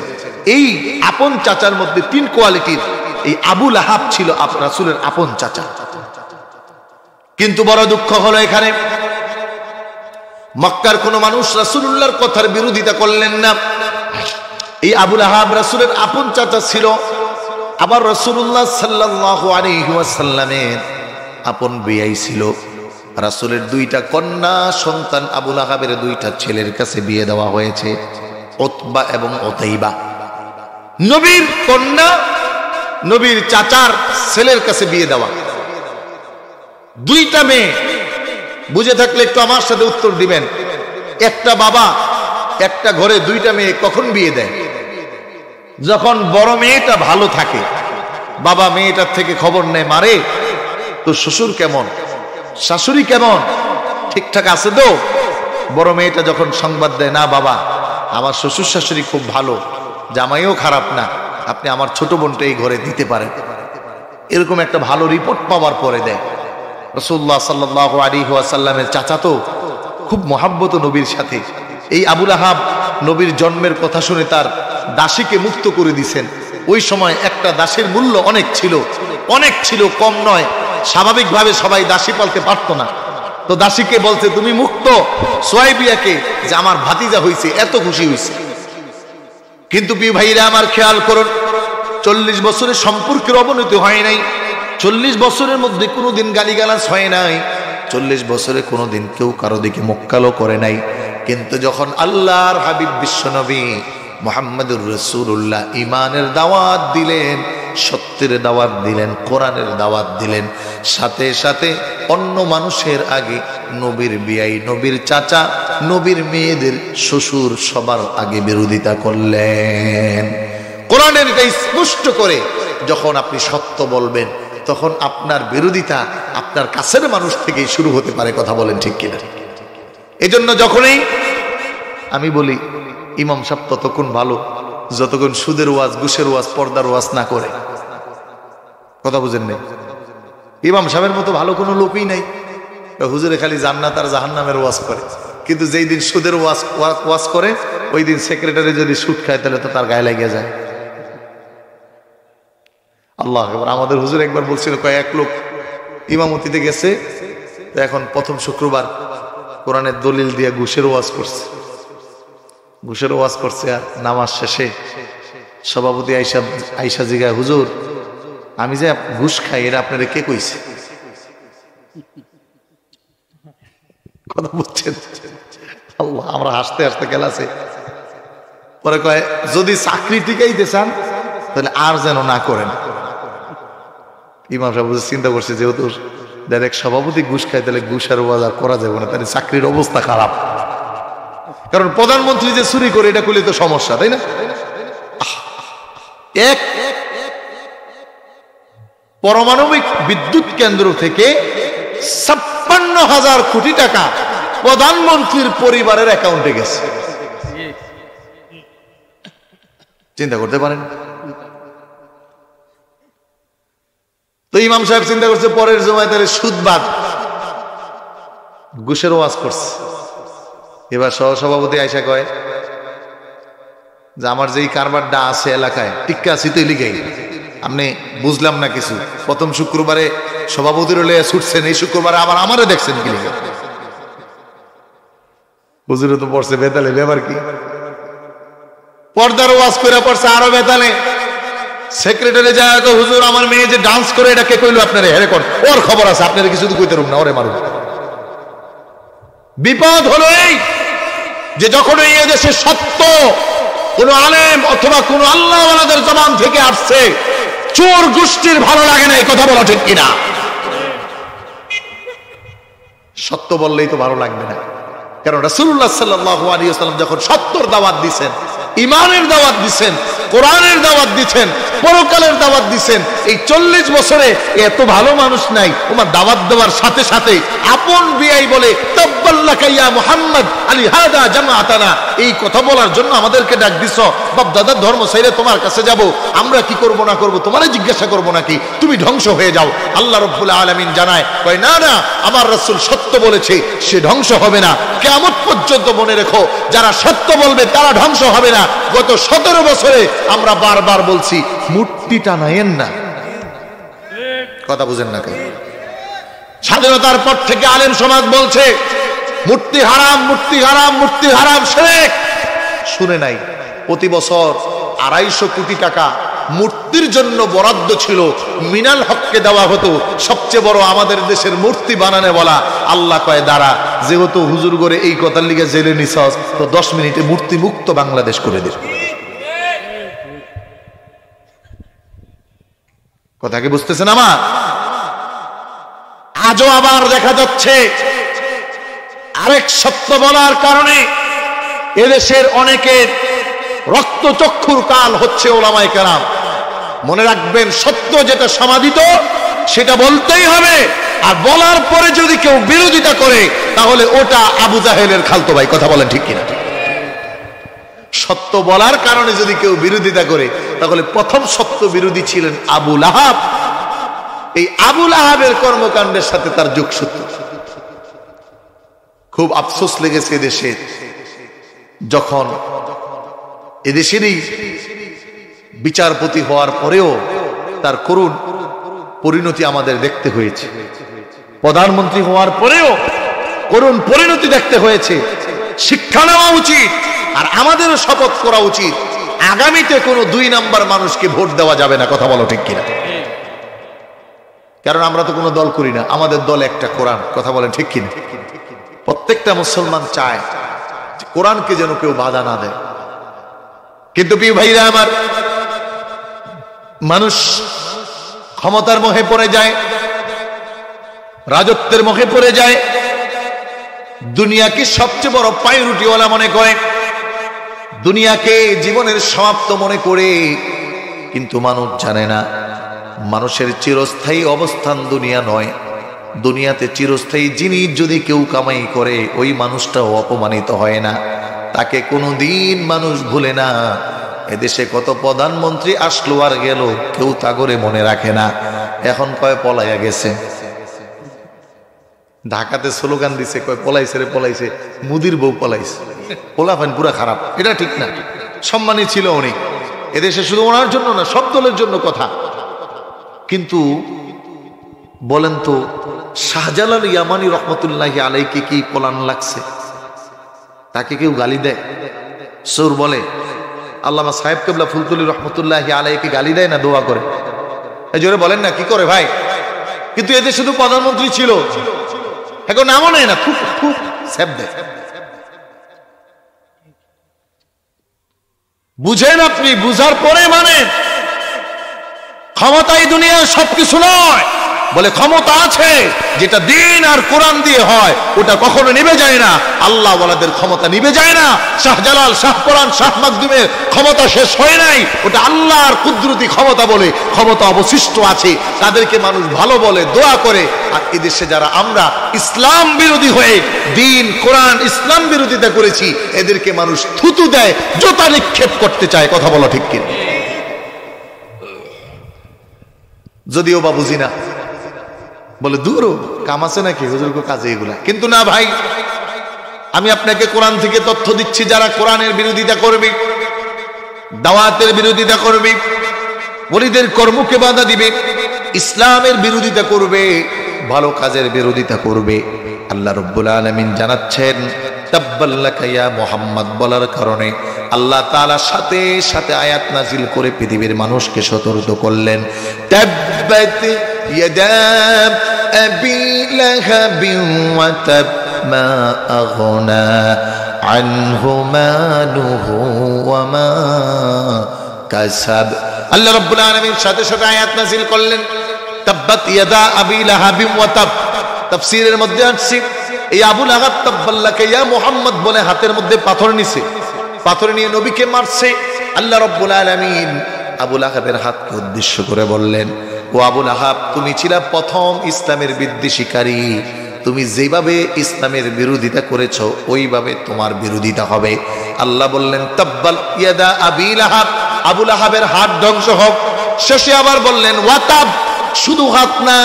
এই আপন চাচার মধ্যে 3 কোয়ালিটির এই আবু লাহাব ছিল রাসূলের আপন চাচা। কিন্তু বড় দুঃখ হলো, এখানে মক্কার কোন মানুষ রাসূলুল্লাহর কথার বিরোধিতা করলেন না। এই আবু লাহাব রাসূলের আপন চাচা ছিল, আবার রাসূলুল্লাহ সাল্লাল্লাহু আলাইহি ওয়াসাল্লামের আপন বিয়াই ছিল। রাসূলের 2টা কন্যা সন্তান আবু লাহাবের 2টা ছেলের কাছে বিয়ে দেওয়া হয়েছে, উতবা এবং উতাইবা। নবীর কন্যা নবীর চাচার ছেলের কাছে বিয়ে দেওয়া, 2টা মেয়ে। বুঝে থাকলে একটু আমার সাথে উত্তর দিবেন, একটা বাবা একটা ঘরে 2টা মেয়ে কখন বিয়ে দেয়? যখন বড় মেয়েটা ভালো থাকে, বাবা মেয়েটার থেকে খবর নেয়, মারে তো শ্বশুর কেমন, শাশুড়ি কেমন, ঠিকঠাক আছে তো? বড় মেয়েটা যখন সংবাদ দেয়, না বাবা আমার শ্বশুর শাশুড়ি খুব ভালো, জামাইও খারাপ না, আপনি আমার ছোট বোনটা এই ঘরে দিতে পারেন, এরকম একটা ভালো রিপোর্ট পাওয়ার পরে দেয়। রাসূলুল্লাহ সাল্লাল্লাহু আলাইহি ওয়াসাল্লামের চাচা তো খুব মহাব্বত নবীর সাথে। এই আবু লাহাব নবীর জন্মের কথা শুনে তার দাসীকে মুক্ত করে দিয়েছেন। ওই সময় একটা দাসীর মূল্য অনেক ছিল, কম নয়। স্বাভাবিকভাবে সবাই দাসী পালতে পারতো না, তো দাসীকে বলছে তুমি মুক্ত। সুয়াইবিয়াকে যে আমার ভাতিজা হইছে, এত খুশি হইছে। কিন্তু প্রিয় ভাইরা আমার খেয়াল করুন, 40 বছরের সম্পর্কের অবনতি হয় নাই, 40 বছরের মধ্যে কোনোদিন গালিগালাজ হয় নাই, 40 বছরে কোনোদিন কেউ কারো দিকে মুক্কালো করে নাই। কিন্তু যখন আল্লাহর হাবিব বিশ্বনবী মুহাম্মদুর রাসূলুল্লাহ ঈমানের দাওয়াত দিলেন, সত্যের দাওয়াত দিলেন, কোরআনের দাওয়াত দিলেন, সাথে সাথে অন্য মানুষের আগে নবীর বিয়াই, নবীর চাচা, নবীর মেয়েদের শ্বশুর সবার আগে বিরোধিতা করলেন। কোরআনের এটা স্পষ্ট করে, যখন আপনি সত্য বলবেন তখন আপনার বিরোধিতা আপনার কাছের মানুষ থেকেই শুরু হতে পারে। কথা বলেন ঠিক কিনা? এজন্য যখনই আমি বলি ইমাম সাহেব ততক্ষণ ভালো যতক্ষণ সুদের ওয়াজ, ঘুষের ওয়াজ, পর্দার ওয়াজ না করে। কথা বুঝেন নাই? ইমাম সাহেবের মতো ভালো কোনো লোকই নাই। হুজুরে খালি জান্নাত আর জাহান্নামের ওয়াজ করে, কিন্তু যেই দিন সুদের ওয়াজ করে ওই দিন সেক্রেটারি যদি সুদ খায় তাহলে তো তার গায়ে লেগে যায়। আল্লাহ আকবার। আমাদের হুজুর একবার বলছিল, কয়েক লোক ইমামতিতে গেছে, এখন প্রথম শুক্রবার কোরআনের দলিল দিয়ে ঘুষের ওয়াজ করছে। আর নামাজ শেষে সভাপতি আইসা জিগায়, হুজুর আমি যে ঘুষ খাই এটা আপনারা কে কইছে? কথা বুঝছেন? আল্লাহ, আমরা হাসতে হাসতে গেলাছে। পরে কয়, যদি চাকরি টিকাইতে চান তাহলে আর যেন না করেন। ইমাম সাহেব চিন্তা করছে, যেহেতু ডাইরেক্ট সভাপতি ঘুষ খায় তাহলে ঘুষ আর ওয়াজ আর করা যাবে না, তাহলে চাকরির অবস্থা খারাপ। কারণ প্রধানমন্ত্রী যে চুরি করে এটা করলে তো সমস্যা, তাই না? এক পারমাণবিক বিদ্যুৎ কেন্দ্র থেকে 56,000 কোটি টাকা প্রধানমন্ত্রীর পরিবারের অ্যাকাউন্টে গেছে। চিন্তা করতে পারেন? তো ইমাম সাহেব চিন্তা করছে পরের জমায় তাহলে সুদ বাদ, ঘুষের ওয়াজ করছে। এবার সহসভাপতি আইসা কয় যে আমার যেই কারবারটা আছে এলাকায় টিক্কা আছি তো লিখেই আপনি বুঝলাম না কিছু। প্রথম শুক্রবারে সভাপতির লইয়া ছুটছেন, এই শুক্রবারে আবার আমারে দেখছেন কি লিখে? হুজুরে তো পড়ছে বেতালে, ব্যাপার কি? পর্দার ওয়াজ করে পড়ছে আরো বেতালে। সেক্রেটারি যায় তো, হুজুর আমার মেয়ে যে ডান্স করে এটা কে কইলো আপনারে? হেরে কোন ওর খবর আছে, আপনারা কিছু তো কইতে রুম না, ওরে মারুন। বিপদ হলো এই যে যখন এই দেশে সত্য কোন আলেম অথবা কোন আল্লাহওয়ালাদের জবান থেকে আসছে, চোর গোষ্ঠীর ভালো লাগে না। এই কথা বলা ঠিক কিনা? সত্য বললেই তো ভালো লাগবে না। কারণ রাসূলুল্লাহ সাল্লাল্লাহু আলাইহি ওয়াসাল্লাম যখন সত্যর দাওয়াত দিয়েছেন, ঈমানের দাওয়াত দিয়েছেন, কোরআনের দাওয়াত দিয়েছেন, পরকালের দাওয়াত দিয়েছেন, এই 40 বছরে এত ভালো মানুষ নাই। ওমা দাওয়াত দেওয়ার সাথে সাথে আপন বিয়াই বলে, তাব্বাল্লাকা ইয়া মুহাম্মদ আলী হাদা জামাআতানা, এই কথা বলার জন্য আমাদেরকে ডাক দিছ। বাপ দাদার ধর্ম ছাইরে তোমার কাছে যাব, আমরা কি করব না করব তোমারে জিজ্ঞাসা করব নাকি? তুমি ধ্বংস হয়ে যাও। আল্লাহ রাব্বুল আলামিন জানায়, কয় না না, আমার রাসূল সত্য বলেছে, সে ধ্বংস হবে না। কিয়ামত পর্যন্ত মনে রেখো, যারা সত্য বলবে তারা ধ্বংস হবে না। গত 17 বছরে আমরা বারবার বলছি, মূর্তি টানায়েন না। কথা বুঝেন না কেন? স্বাধীনতার পর থেকে আলেম সমাজ বলছে মূর্তি হারাম, মূর্তি হারাম, মূর্তি হারাম, শিরক। শুনে নাই? প্রতি বছর 250 কোটি টাকা মূর্তির জন্য বরাদ্দ ছিল, মিনাল হককে দেওয়া হতো। সবচেয়ে বড় আমাদের দেশের মূর্তি বানানে বলা। আল্লাহ কয় দাঁড়া, যেহেতু হুজুর করে এই কথার লিগে জেলে নিছস, তো 10 মিনিটে মূর্তি মুক্ত বাংলাদেশ করে দিল। কথা কি বুঝতেছেন আমার? আজও আবার দেখা যাচ্ছে আরেক সত্য বলার কারণে এদেশের অনেকের রক্তচক্ষুর কাল হচ্ছে ওলামায়ে কেরাম। মনে রাখবেন, সত্য যেটা সমাধিত সেটা বলতেই হবে। আর বলার পরে যদি কেউ বিরোধিতা করে তাহলে ওটা আবু জাহেলের খালতো ভাই। কথা বলেন ঠিক কিনা? সত্য বলার কারণে যদি কেউ বিরোধিতা করে তাহলে প্রথম সত্য বিরোধী ছিলেন আবু লাহাব। এই আবু লাহাবের কর্মকাণ্ডের সাথে তার যোগসূত্র। খুব আফসোস লেগেছে দেশে, যখন এদেশেরই বিচারপতি হওয়ার পরেও তার করুণ পরিণতি আমাদের দেখতে হয়েছে। প্রধানমন্ত্রী হওয়ার পরেও করুণ পরিণতি দেখতে হয়েছে। শিক্ষা নেওয়া উচিত, আর আমাদেরও শপথ করা উচিত আগামীতে কোনো 2 নাম্বার মানুষকে ভোট দেওয়া যাবে না। কথা বলো ঠিক কিনা? কারণ আমরা তো কোনো দল করি না, আমাদের দল একটা, কোরআন। কথা বলেন ঠিক কিনা? প্রত্যেকটা মুসলমান চায় যে কোরআনকে যেন কেউ বাধা না দেয়। কিন্তু প্রিয় ভাইরা আমার, মানুষ ক্ষমতার মোহে পড়ে যায়, রাজত্বের মোহে পড়ে যায়, দুনিয়াকে সবচেয়ে বড় পায়রুটিওয়ালা মনে করে, দুনিয়াকে জীবনের সমাপ্ত মনে করে। কিন্তু মানুষ জানে না মানুষের চিরস্থায়ী অবস্থান দুনিয়া নয়। দুনিয়াতে চিরস্থায়ী জিনিস যদি কেউ কামাই করে ওই মানুষটাও অপমানিত হয় না, তাকে কোনোদিন মানুষ ভুলে না। এদেশে কত প্রধানমন্ত্রী আসলো আর গেল, কেউ তা করে মনে রাখে না। এখন কয় পলাইয়া গেছে। ঢাকাতে স্লোগান দিছে, কয় পলাইছে রে পলাইছে, মুদির বউ পলাইছে। পোলাফান পুরা খারাপ, এটা ঠিক না। সম্মানী ছিল উনি, এদেশে শুধু ওনার জন্য না, সব দলের জন্য কথা। কিন্তু বলেন তো, শাহজালাল ইয়ামানি রহমতুল্লাহি আলাইকে কি পলান লাগছে? তাকে কেউ গালি দেয়? সুর বলে? আল্লামা সাহেব কেবলা ফুলতুলি রহমতুল্লাহি আলাইকে গালি দেয় না, দোয়া করে? এই জোরে বলেন না, কি করে ভাই? কিন্তু এদের শুধু প্রধানমন্ত্রী ছিল, এখন নামও নেয় না, খুব খুব স্যাপ দেয়। বুঝেন আপনি, বুঝার পরে মানে ক্ষমতাই দুনিয়ার সবকিছু নয়। বলে ক্ষমতা আছে, যেটা দিন আর কোরআন দিয়ে হয় ওটা কখনো নিভে যায় না। আল্লাহ ওয়ালাদের ক্ষমতা নিভে যায় না। শাহজালাল, শাহ কোরআন, শাহ মাকদুমের ক্ষমতা শেষ হয় নাই, ওটা আল্লাহর কুদরতি ক্ষমতা বলে ক্ষমতা অবশিষ্ট আছে। তাদেরকে মানুষ ভালো বলে, দোয়া করে। আর এদেশে যারা আমরা ইসলাম বিরোধী হয়ে দিন, কোরআন, ইসলাম বিরোধিতা করেছি, এদেরকে মানুষ থুতু দেয়, জোতা নিক্ষেপ করতে চায়। কথা বলো ঠিক কিনা? যদিও বা বুঝি না, বলে দূর কাম আছে নাকি হুজুর কাজে এগুলা। কিন্তু না ভাই, আমি আপনাকে কোরআন থেকে তথ্য দিচ্ছি, যারা কোরআনের বিরোধিতা করবে, দাওয়াতের বিরোধিতা করবে, ওলিদের কর্মকে বাধা দিবে, ইসলামের বিরোধিতা করবে, ভালো কাজের বিরোধিতা করবে, আল্লাহ রাব্বুল আলামিন জানাচ্ছেন তাব্বাল্লাকা ইয়া মুহাম্মদ বলার কারণে আল্লাহ তাআলা সাথে সাথে আয়াত নাজিল করে পৃথিবীর মানুষকে সতর্ক করলেন। তাব্বাত ইয়াদা আবি লাহাবিন ওয়া তাব মা আগনা আনহু মালুহু ওয়া মা কাসাব। আল্লাহ রাব্বুল আলামিন সাথে সাথে আয়াত নাজিল করলেন তাব্বাত ইয়াদা আবি লাহাবিন ওয়া তাব। তাফসীরের মধ্যে আছে এই আবু লাহাব তাব্বাল্লাকা ইয়া মুহাম্মদ বলে হাতের মধ্যে পাথর নিছে, পাথর নিয়ে নবীকে মারছে। আল্লাহ রাব্বুল আলামিন আবু লাহাবের হাতকে উদ্দেশ্য করে বললেন, ও আবু লাহাব, তুমি ছিলা প্রথম ইসলামের বিদ্বেষীকারী। তুমি যেভাবে ইসলামের বিরোধিতা করেছো ওইভাবে তোমার বিরোধিতা হবে। আল্লাহ বললেন তাব্বাল ইয়াদা আবি লাহাব, আবু লাহাবের হাত ধ্বংস হোক। শেষে আবার বললেন ওয়াতাব, শুধু হাত না,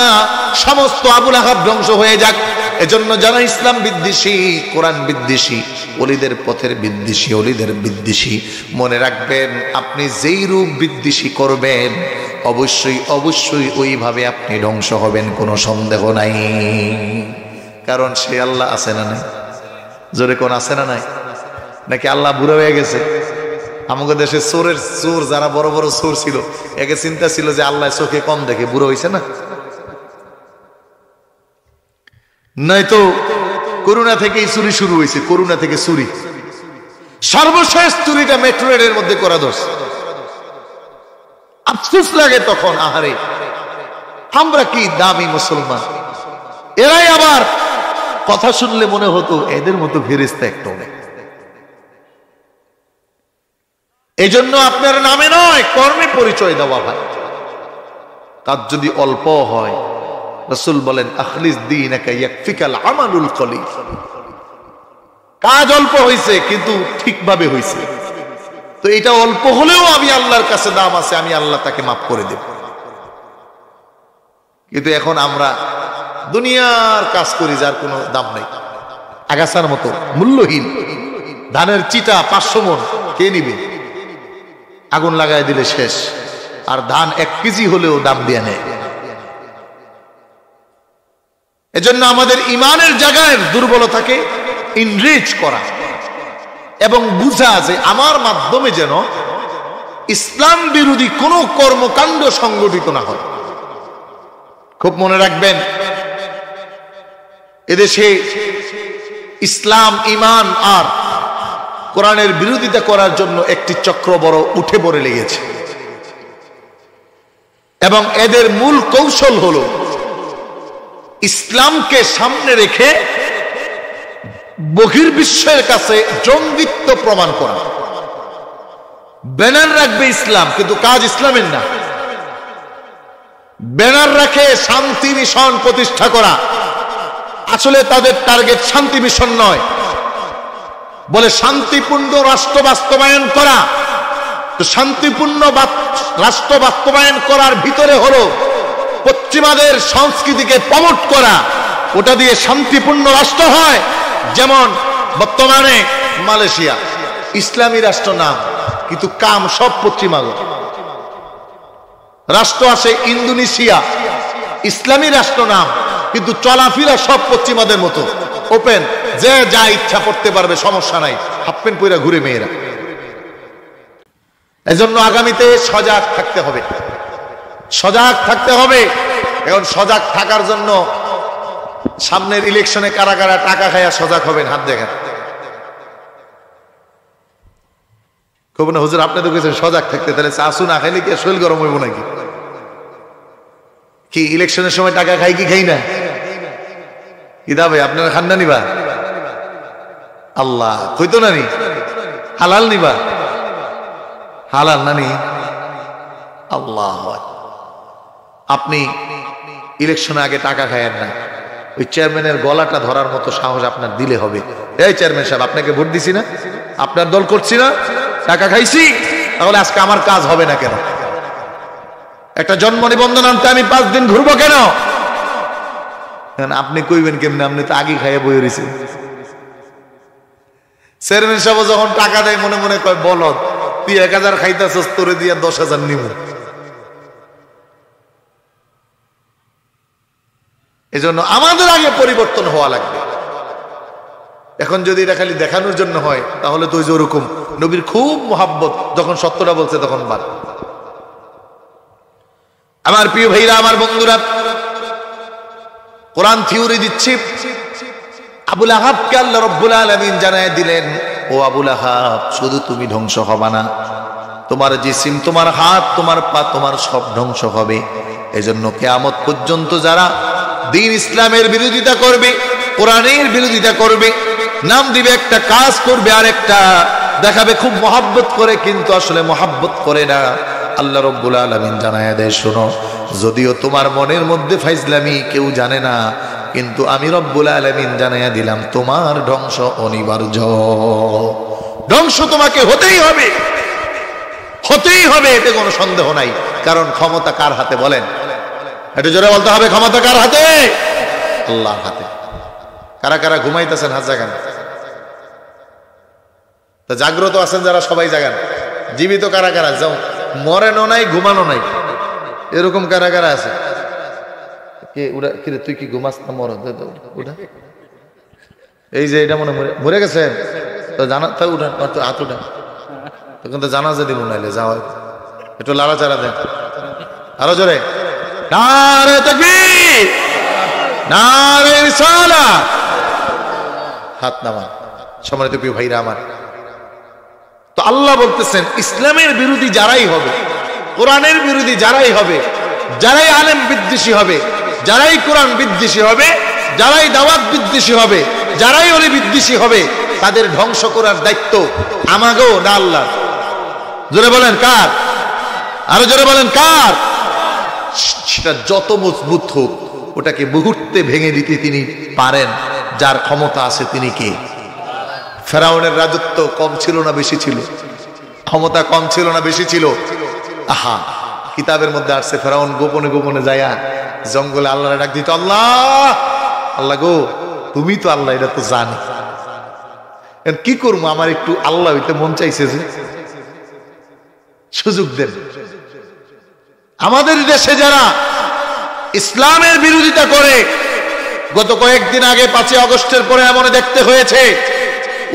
সমস্ত আবু লাহাব ধ্বংস হয়ে যাক। এজন্য যারা ইসলাম বিদ্বেষী, কোরআন বিদ্বেষী, ওলিদের পথের বিদ্বেষী, ওলিদের বিদ্বেষী, মনে রাখবেন আপনি যেই রূপ বিদ্বেষী করবেন অবশ্যই অবশ্যই ওইভাবে আপনি ধ্বংস হবেন, কোনো সন্দেহ নাই। কারণ সে আল্লাহ আছে না নাই? জোরে কোন আছে না নাই? নাকি আল্লাহ বুড়ো হয়ে গেছে? আমাদের দেশে চোরের চোর যারা বড় বড় চোর ছিল, একে চিন্তা ছিল যে আল্লাহ চোখে কম দেখে, বুড়ো হয়েছে না? নয়তো করোনা থেকেই চুরি শুরু হয়েছে, করোনা থেকে চুরি। সর্বশেষ চুরিটা মেট্রো রেলের মধ্যে করা দোষ। আফসোস লাগে তখন, আহারে আমরা কি দামি মুসলমান। এরাই আবার কথা শুনলে মনে হতো এদের মতো ফেরেশতা একটা নেই। এই জন্য আপনার নামে নয় কর্মে পরিচয় দেওয়া হয়। কাজ যদি অল্প হয় রাসূল বলেন আখলিস দীনাকা ইয়াকফিকাল আমালুল কলিল। কাজ অল্প হয়েছে কিন্তু ঠিকভাবে হয়েছে, তো এটা অল্প হলেও আমি আল্লাহর কাছে দাম আছে, আমি আল্লাহ তাকে মাফ করে দেব। কিন্তু এখন আমরা দুনিয়ার কাজ করি যার কোনো দাম নাই, আগাছার মতো মূল্যহীন। ধানের চিটা 500 মণ কে নিবে? আগুন লাগাই দিলে শেষ। আর ধান 1 কেজি হলেও দাম দিয়ে নেয়। এজন্য আমাদের ইমানের জায়গায় দুর্বলতাকে ইনরিচ করা এবং বুঝা যে আমার মাধ্যমে যেন ইসলাম বিরোধী কোনো কর্মকাণ্ড সংগঠিত না হয়। খুব মনে রাখবেন, এদেশে ইসলাম, ইমান আর কোরআনের বিরোধিতা করার জন্য একটি চক্র বড় উঠে পড়ে লেগেছে এবং এদের মূল কৌশল হলো ইসলামকে সামনে রেখে বহির্বিশ্বের কাছে জঙ্গিত্ব প্রমাণ করা। ব্যানার রাখবে ইসলাম, কিন্তু কাজ ইসলামের না। ব্যানার রাখে শান্তি মিশন প্রতিষ্ঠা করা, আসলে তাদের টার্গেট শান্তি মিশন নয়, বলে শান্তিপূর্ণ রাষ্ট্র বাস্তবায়ন করা। তো শান্তিপূর্ণ রাষ্ট্র বাস্তবায়ন করার ভিতরে হলো পশ্চিমাদের সংস্কৃতিকে প্রমোট করা, ওটা দিয়ে শান্তিপূর্ণ রাষ্ট্র হয়। যেমন বর্তমানে মালয়েশিয়া ইসলামী রাষ্ট্র নাম, কিন্তু কাম সব পশ্চিমাগো। রাষ্ট্র আছে ইন্দোনেশিয়া, ইসলামী রাষ্ট্র নাম, কিন্তু চলাফেরা সব পশ্চিমাদের মতো ওপেন, যে যা ইচ্ছা করতে পারবে, সমস্যা নাই, হাফ প্যান্ট পরে ঘুরে মেয়েরা। এজন্য আগামীতে সজাগ থাকতে হবে, সজাগ থাকতে হবে। এখন সজাগ থাকার জন্য সামনের ইলেকশনে কারা কারা টাকা খাইয়া সজাগ হবেন, হাত দেখেন। খুব না হুজুর, আপনি তো গেছেন সজাগ থাকতে, তাহলে চাষু না খাইলে কি শরীর গরম হইব নাকি? কি ইলেকশনের সময় টাকা খাই কি খাই না? ইদা ভাই আপনারা খান না নিবা? আল্লাহ কইতো না নি হালাল নিবা, হালাল না নি? আল্লাহ, আপনি ইলেকশনে আগে টাকা খায়েন না, ওই চেয়ারম্যানের গলাটা ধরার মতো সাহস আপনার দিলে হবে। এই চেয়ারম্যান সাহেব, আপনাকে ভোট দিছি না, আপনার দল করছি না, টাকা খাইছি, তাহলে আজকে আমার কাজ হবে না কেন? একটা জন্ম নিবন্ধন আনতে আমি 5 দিন ঘুরবো কেন? আপনি কইবেন কেমনে? আপনি তো আগে খাইয়ে বই রয়েছেন। চেয়ারম্যান সাহেব যখন টাকা দেয় মনে মনে কয়, বলদ তুই 1000 খাইতেছস, তোরে দিয়া 10,000 নিব। এজন্য আমাদের আগে পরিবর্তন হওয়া লাগবে। এখন যদি এটা খালি দেখানোর জন্য হয়, তাহলে তো ওই যে ওরকম নবীর খুব মোহাব্বত, যখন সত্যটা বলছে তখন বাদ। আমার প্রিয় ভাইরা, আমার বন্ধুরা, কোরআন থিওরি দিচ্ছি। আবুল আহাবকে আল্লাহ রাব্বুল আলামিন জানায় দিলেন, ও আবুল আহাব, শুধু তুমি ধ্বংস হবা না, তোমার জিসিম, তোমার হাত, তোমার পা, তোমার সব ধ্বংস হবে। এজন্য কিয়ামত পর্যন্ত যারা দ্বীন ইসলামের বিরোধিতা করবে, কোরআনের বিরোধিতা করবে, নাম দিবে একটা, কাজ করবে আর একটা, দেখাবে খুব মহাব্বত করে, কিন্তু আসলে মহাব্বত করে না। আল্লাহ রাব্বুল আলামিন জানায় দেয়, শোনো, যদিও তোমার মনের মধ্যে ফাইজলামি কেউ জানে না, কিন্তু আমি রব্বুল আলামিন জানাইয়া দিলাম, তোমার ধ্বংস অনিবার্য। ধ্বংস তোমাকে হতেই হবে, হতেই হবে, এতে কোনো সন্দেহ নাই। কারণ ক্ষমতা কার হাতে বলেন? একটু জোরে বলতে হবে, ক্ষমতা কার হাতে? আল্লাহর হাতে। কারা কারা ঘুমাইতেছেন হাত জাগান। তা জাগ্রত আছেন যারা, সবাই জাগান। জীবিত কারা কারা? যাও, মরেনও নাই, ঘুমানো নাই, এরকম কারা কারা আছে? কে উড়া? কিরে তুই কি ঘুমাস না মর? উঠা, এই যে এটা মনে মরে গেছে তো জানা, তাই উঠান, তো হাত উঠান, তখন তো জানা যদি মনে হইলে যাও, একটু লাড়াচাড়া দেন, আরো জোরে, নারে তাকবীর, নারে রিসালাত, হাত নামা। সম্মানিত প্রিয় ভাইরা আমার, তো আল্লাহ বলতেছেন, ইসলামের বিরোধী যারাই হবে, কোরআনের বিরোধী যারাই হবে, যারাই আলেম বিদ্বেষী হবে, যারাই কোরআন বিদ্বেষী হবে, যারাই দাওয়াত বিদ্বেষী হবে, যারাই ওলি বিদ্বেষী হবে, তাদের ধ্বংস করার দায়িত্ব আমাগো না আল্লাহ? জোরে বলেন কার? আরো জোরে বলেন কার? সেটা যত মজবুত হোক, ওটাকে মুহূর্তে ভেঙে দিতে তিনি পারেন। যার ক্ষমতা আছে তিনি কে? ফেরাউনের রাজত্ব কম ছিল না বেশি ছিল? ক্ষমতা কম ছিল না বেশি ছিল? আহা, কিতাবের মধ্যে আসছে ফেরাউন গোপনে গোপনে যায়া জঙ্গলে আল্লাহর ডাক দিত, আল্লাহ আল্লাহ গো, তুমি তো আল্লাহ, এটা তো জানি, কি করবো, আমার একটু আল্লাহ হইতে মন চাইছে, যে সুযোগ দেন। আমাদের দেশে যারা ইসলামের বিরোধিতা করে, গত কয়েকদিন আগে 5ই আগস্টের পরে এমন দেখতে হয়েছে,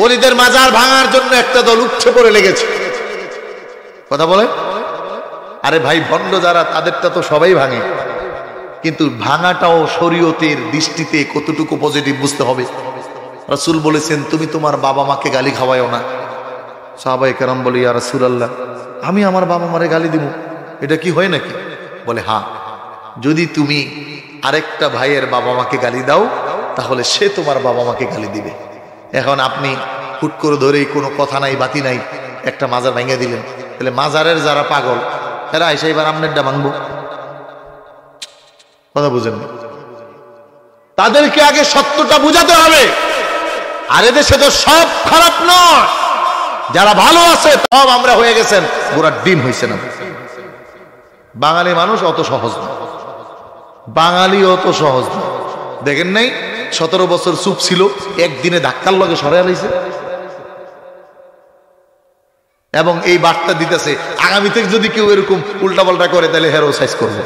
ওলিদের মাজার ভাঙার জন্য একটা দল উঠে পড়ে লেগেছে। কথা বলে, আরে ভাই, ভণ্ড যারা তাদেরটা তো সবাই ভাঙে, কিন্তু ভাঙাটাও শরীয়তের দৃষ্টিতে কতটুকু পজিটিভ বুঝতে হবে। রাসূল বলেছেন, তুমি তোমার বাবা মাকে গালি খাওয়ায়ও না। সাহাবায়ে কেরাম বলে, ইয়া রাসূলুল্লাহ, আমি আমার বাবা মারে গালি দিব, এটা কি হয় নাকি? বলে, হ্যাঁ, যদি তুমি আরেকটা ভাইয়ের বাবা মাকে গালি দাও, তাহলে সে তোমার বাবা মাকে গালি দিবে। এখন আপনি হুট করে ধরেই কোনো কথা নাই বাতি নাই একটা মাজার ভেঙে দিলেন, তাহলে মাজারের যারা পাগল এরা এসে এবার আমনেরটা ভাঙবো। কথা বুঝেন? তাদেরকে আগে সত্যটা বুঝাতে হবে। আর এদেশে তো সব খারাপ নয়, যারা ভালো আছে সব আমরা হয়ে গেছেন গোড়ার ডিম হয়েছে না। বাঙালি মানুষ অত সহজ না, বাঙালি অত সহজ না। দেখেন নাই 17 বছর চুপ ছিল, একদিনে ধাক্কার লগে সরাই লাইছে, এবং এই বার্তা দিতেছে আগামী থেকে যদি কেউ এরকম উল্টাপাল্টা করে তাহলে হেরো সাইজ করবে।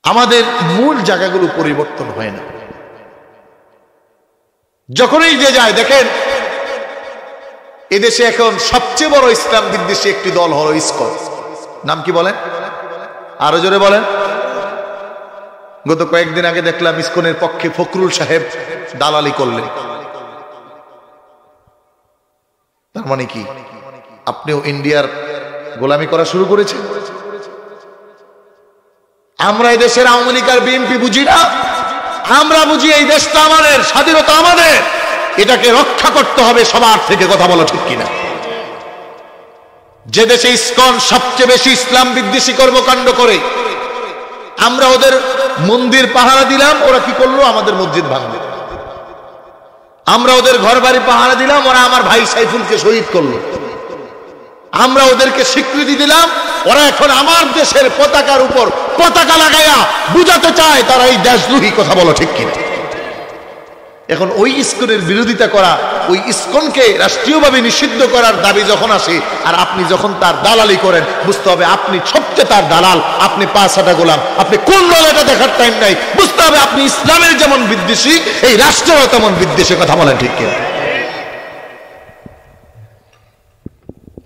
আমাদের মূল জায়গাগুলো পরিবর্তন হয় না। যখনই যে যায়, দেখেন এদেশে এখন সবচেয়ে বড় ইসলাম বিদ্বেষী একটি দল হলো ইসকন। নাম কি বলেন? আরো জোরে বলেন। গত কয়েকদিন আগে দেখলাম ইসকনের পক্ষে ফখরুল সাহেব দালালি করলেন। তার মানে কি আপনিও ইন্ডিয়ার গোলামি করা শুরু করেছেন? আমরা এই দেশের আওয়ামী লীগ আর বিএনপি বুঝি না, আমরা বুঝি এই দেশটা আমাদের, স্বাধীনতা আমাদের, এটাকে রক্ষা করতে হবে সবার থেকে। কথা বলো ঠিক কিনা? যে দেশে ইসকন সবচেয়ে বেশি ইসলাম বিদ্বেষী কর্মকাণ্ড করে, আমরা ওদের মন্দির পাহারা দিলাম, ওরা কি করলো? আমাদের মসজিদ ভাঙলো। আমরা ওদের ঘর বাড়ি পাহারা দিলাম, ওরা আমার ভাই সাইফুলকে শহীদ করলো। আমরা ওদেরকে স্বীকৃতি দিলাম, ওরা এখন আমার দেশের পতাকার উপর পতাকা লাগাইয়া বুঝাতে চায় তারা এই দেশদ্রোহী। কথা বলো ঠিক কিনা? এখন ওই ইসকনের বিরোধিতা করা, ওই ইসকনকে রাষ্ট্রীয়ভাবে নিষিদ্ধ করার দাবি যখন আসে, আর আপনি যখন তার দালালি করেন, বুঝতে হবে আপনি সবচেয়ে তার দালাল, আপনি পাঁচটা গোলাম। আপনি কোন দল এটা দেখার টাইম নাই, বুঝতে হবে আপনি ইসলামের যেমন বিদ্বেষী, এই রাষ্ট্রেরও তেমন বিদ্বেষী। কথা বলেন ঠিক কিনা?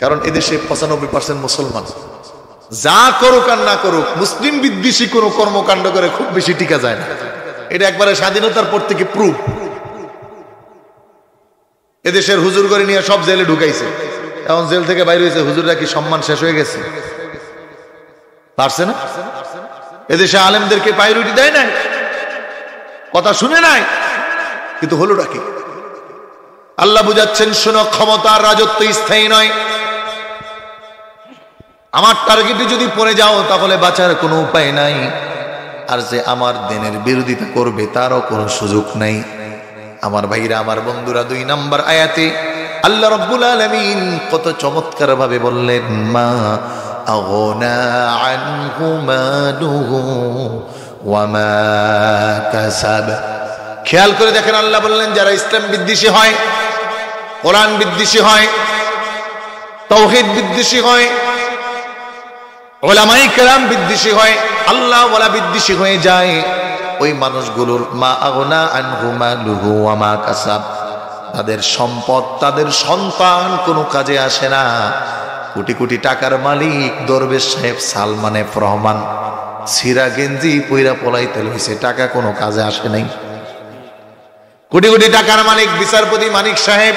কারণ এদেশে 95% মুসলমান, যা করুক আর না করুক, মুসলিম বিদ্বেষী কোনো কর্মকাণ্ড করে খুব বেশি টিকা যায় না। এটা একবারে স্বাধীনতার পর থেকে প্রুফ। এদেশের হুজুর করে নিয়ে সব জেলে ঢুকাইছে, এখন জেল থেকে বাইরে হয়েছে, হুজুররা কি সম্মান শেষ হয়ে গেছে? পারছে না? এদেশে আলেমদেরকে প্রায়োরিটি দেয় নাই, কথা শুনে নাই, কিন্তু হলোটা কি? আল্লাহ বুঝাচ্ছেন, শোনো, ক্ষমতার রাজত্ব স্থায়ী নয়। আমার টার্গেটে যদি পড়ে যাও তাহলে বাঁচার কোনো উপায় নাই, আর যে আমার দিনের বিরোধিতা করবে তারও কোনো সুযোগ নাই। আমার ভাইরা, আমার বন্ধুরা, 2 নম্বর আয়াতে আল্লাহ রাব্বুল আলামিন কত চমৎকার ভাবে বললেন, মা আগনা আনহু মালুহু ওয়া মা কাসাব। খেয়াল করে দেখেন, আল্লাহ বললেন যারা ইসলাম বিদ্বেষী হয়, কোরআন বিদ্বেষী হয়, তাওহীদ বিদ্বেষী হয়, উলামায়ে কেরাম বিদ্বেষী হয়, আল্লাহ ওয়ালা বিদ্বেষী হয়ে যায়, ওই মানুষগুলোর মা আগনা আনহু মালুহু ওয়া মা কাসাব, তাদের সম্পদ, তাদের সন্তান কোনো কাজে আসে না। কোটি কোটি টাকার মালিক দরবেশ সাহেব সালমান এফ রহমান সিরা গেঞ্জি পইরা পলাইতে লইছে, টাকা কোনো কাজে আসে নাই। কোটি কোটি টাকার মালিক বিচারপতি মানিক সাহেব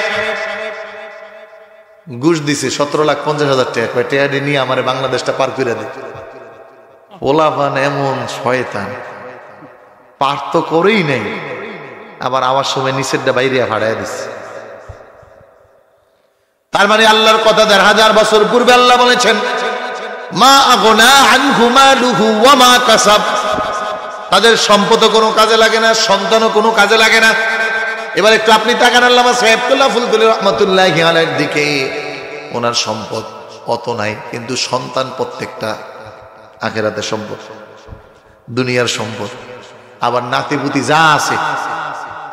ঘুষ দিছে 17,50,000 টাকা, টাকা নিয়ে আমার বাংলাদেশটা পার করে দেয়। ওলাভান এমন শয়তান, পার তো করেই নেই, আবার আমার সময় নিচেরটা বাইরে ভাড়ায় দিচ্ছে। তার মানে আল্লাহর কথা 1000 বছর পূর্বে আল্লাহ বলেছেন, মা আগনা আনহু মালুহু ওয়া মা কাসাব, তাদের সম্পদও কোনো কাজে লাগে না, সন্তানও কোনো কাজে লাগে না। এবার একটু আপনি তাকান আল্লামা সাইফুল্লাহ ফুলতুলি রাহমাতুল্লাহি আলাইহির দিকে। ওনার সম্পদ অত নাই, কিন্তু সন্তান প্রত্যেকটা আখিরাতের সম্পদ, দুনিয়ার সম্পদ। আবার নাতিপুতি যা আছে,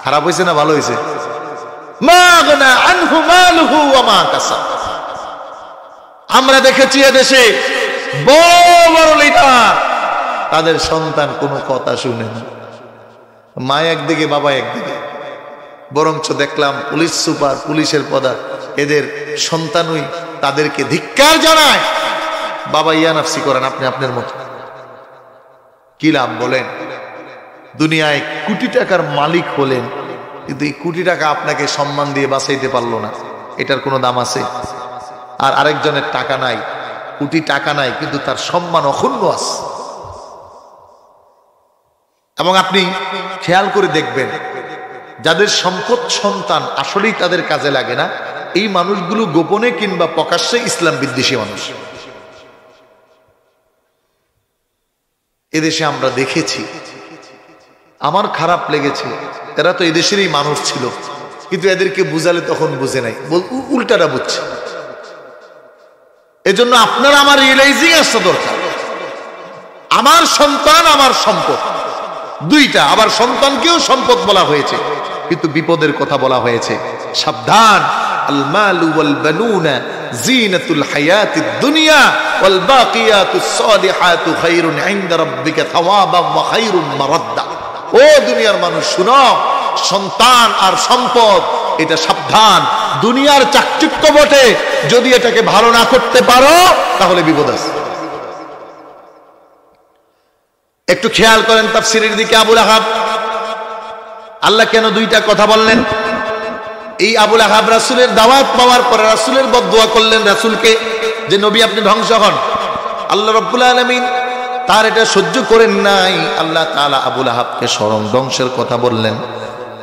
খারাপ হয়েছে না ভালো হয়েছে? মা আগনা আনহু মালুহু ওয়া মা কাসাব। আমরা দেখেছি এদেশে বড় বড় লিডার, তাদের সন্তান কোনো কথা শুনে না, মা একদিকে বাবা একদিকে। বরঞ্চ দেখলাম পুলিশ সুপার, পুলিশের পদা, এদের সন্তানই তাদেরকে ধিক্কার জানায়, বাবা ইয়া নাফসি করেন, আপনি আপনার মতো। কি লাভ বলেন? দুনিয়ায় কোটি টাকার মালিক হলেন, কিন্তু এই কোটি টাকা আপনাকে সম্মান দিয়ে বাঁচাইতে পারলো না, এটার কোনো দাম আছে? আর আরেকজনের টাকা নাই, কোটি টাকা নাই, কিন্তু তার সম্মান অক্ষুণ্ণ আছে। এবং আপনি খেয়াল করে দেখবেন, যাদের সম্পদ সন্তান আসলেই তাদের কাজে লাগে না, এই মানুষগুলো গোপনে কিংবা প্রকাশ্যে ইসলাম বিদ্বেষী মানুষ। এদেশে আমরা দেখেছি, আমার খারাপ লেগেছে, এরা তো এদেশেরই মানুষ ছিল, কিন্তু এদেরকে বুঝালে তখন বুঝে নাই, উল্টাটা বুঝছে। এজন্য আপনার আমার রিয়েলাইজিং আসা দরকার, আমার সন্তান আমার সম্পদ দুইটা। আবার সন্তানকেও সম্পদ বলা হয়েছে, কিন্তু বিপদের কথা বলা হয়েছে, সাবধান। আল মালু ওয়াল বানুনা জিনাতুল হায়াতিদ দুনিয়া ওয়াল বাকিয়াতুস সালিহাতু খায়রুন ইনদা রাব্বিকা থাওয়াবান ওয়া খায়রুম মারাদ্দা। ও দুনিয়ার মানুষ শুনো, সন্তান আর সম্পদ এটা সাবধান, দুনিয়ার চাকচিক্য বটে, যদি এটাকে ভালো না করতে পারো তাহলে বিপদ আছে। একটু খেয়াল করেন তাফসীরের দিকে। আবুল আহাব, আল্লাহ কেন দুইটা কথা বললেন? এই আবুল আহাব রাসূলের দাওয়াত পাওয়ার পরে রাসূলের বদদুয়া করলেন রাসূলকে, যে নবী আপনি ধ্বংস হন। আল্লাহ রাব্বুল আলামিন তার এটা সহ্য করেন নাই, আল্লাহ তাআলা আবুল আহাবকে স্মরণ ধ্বংসের কথা বললেন।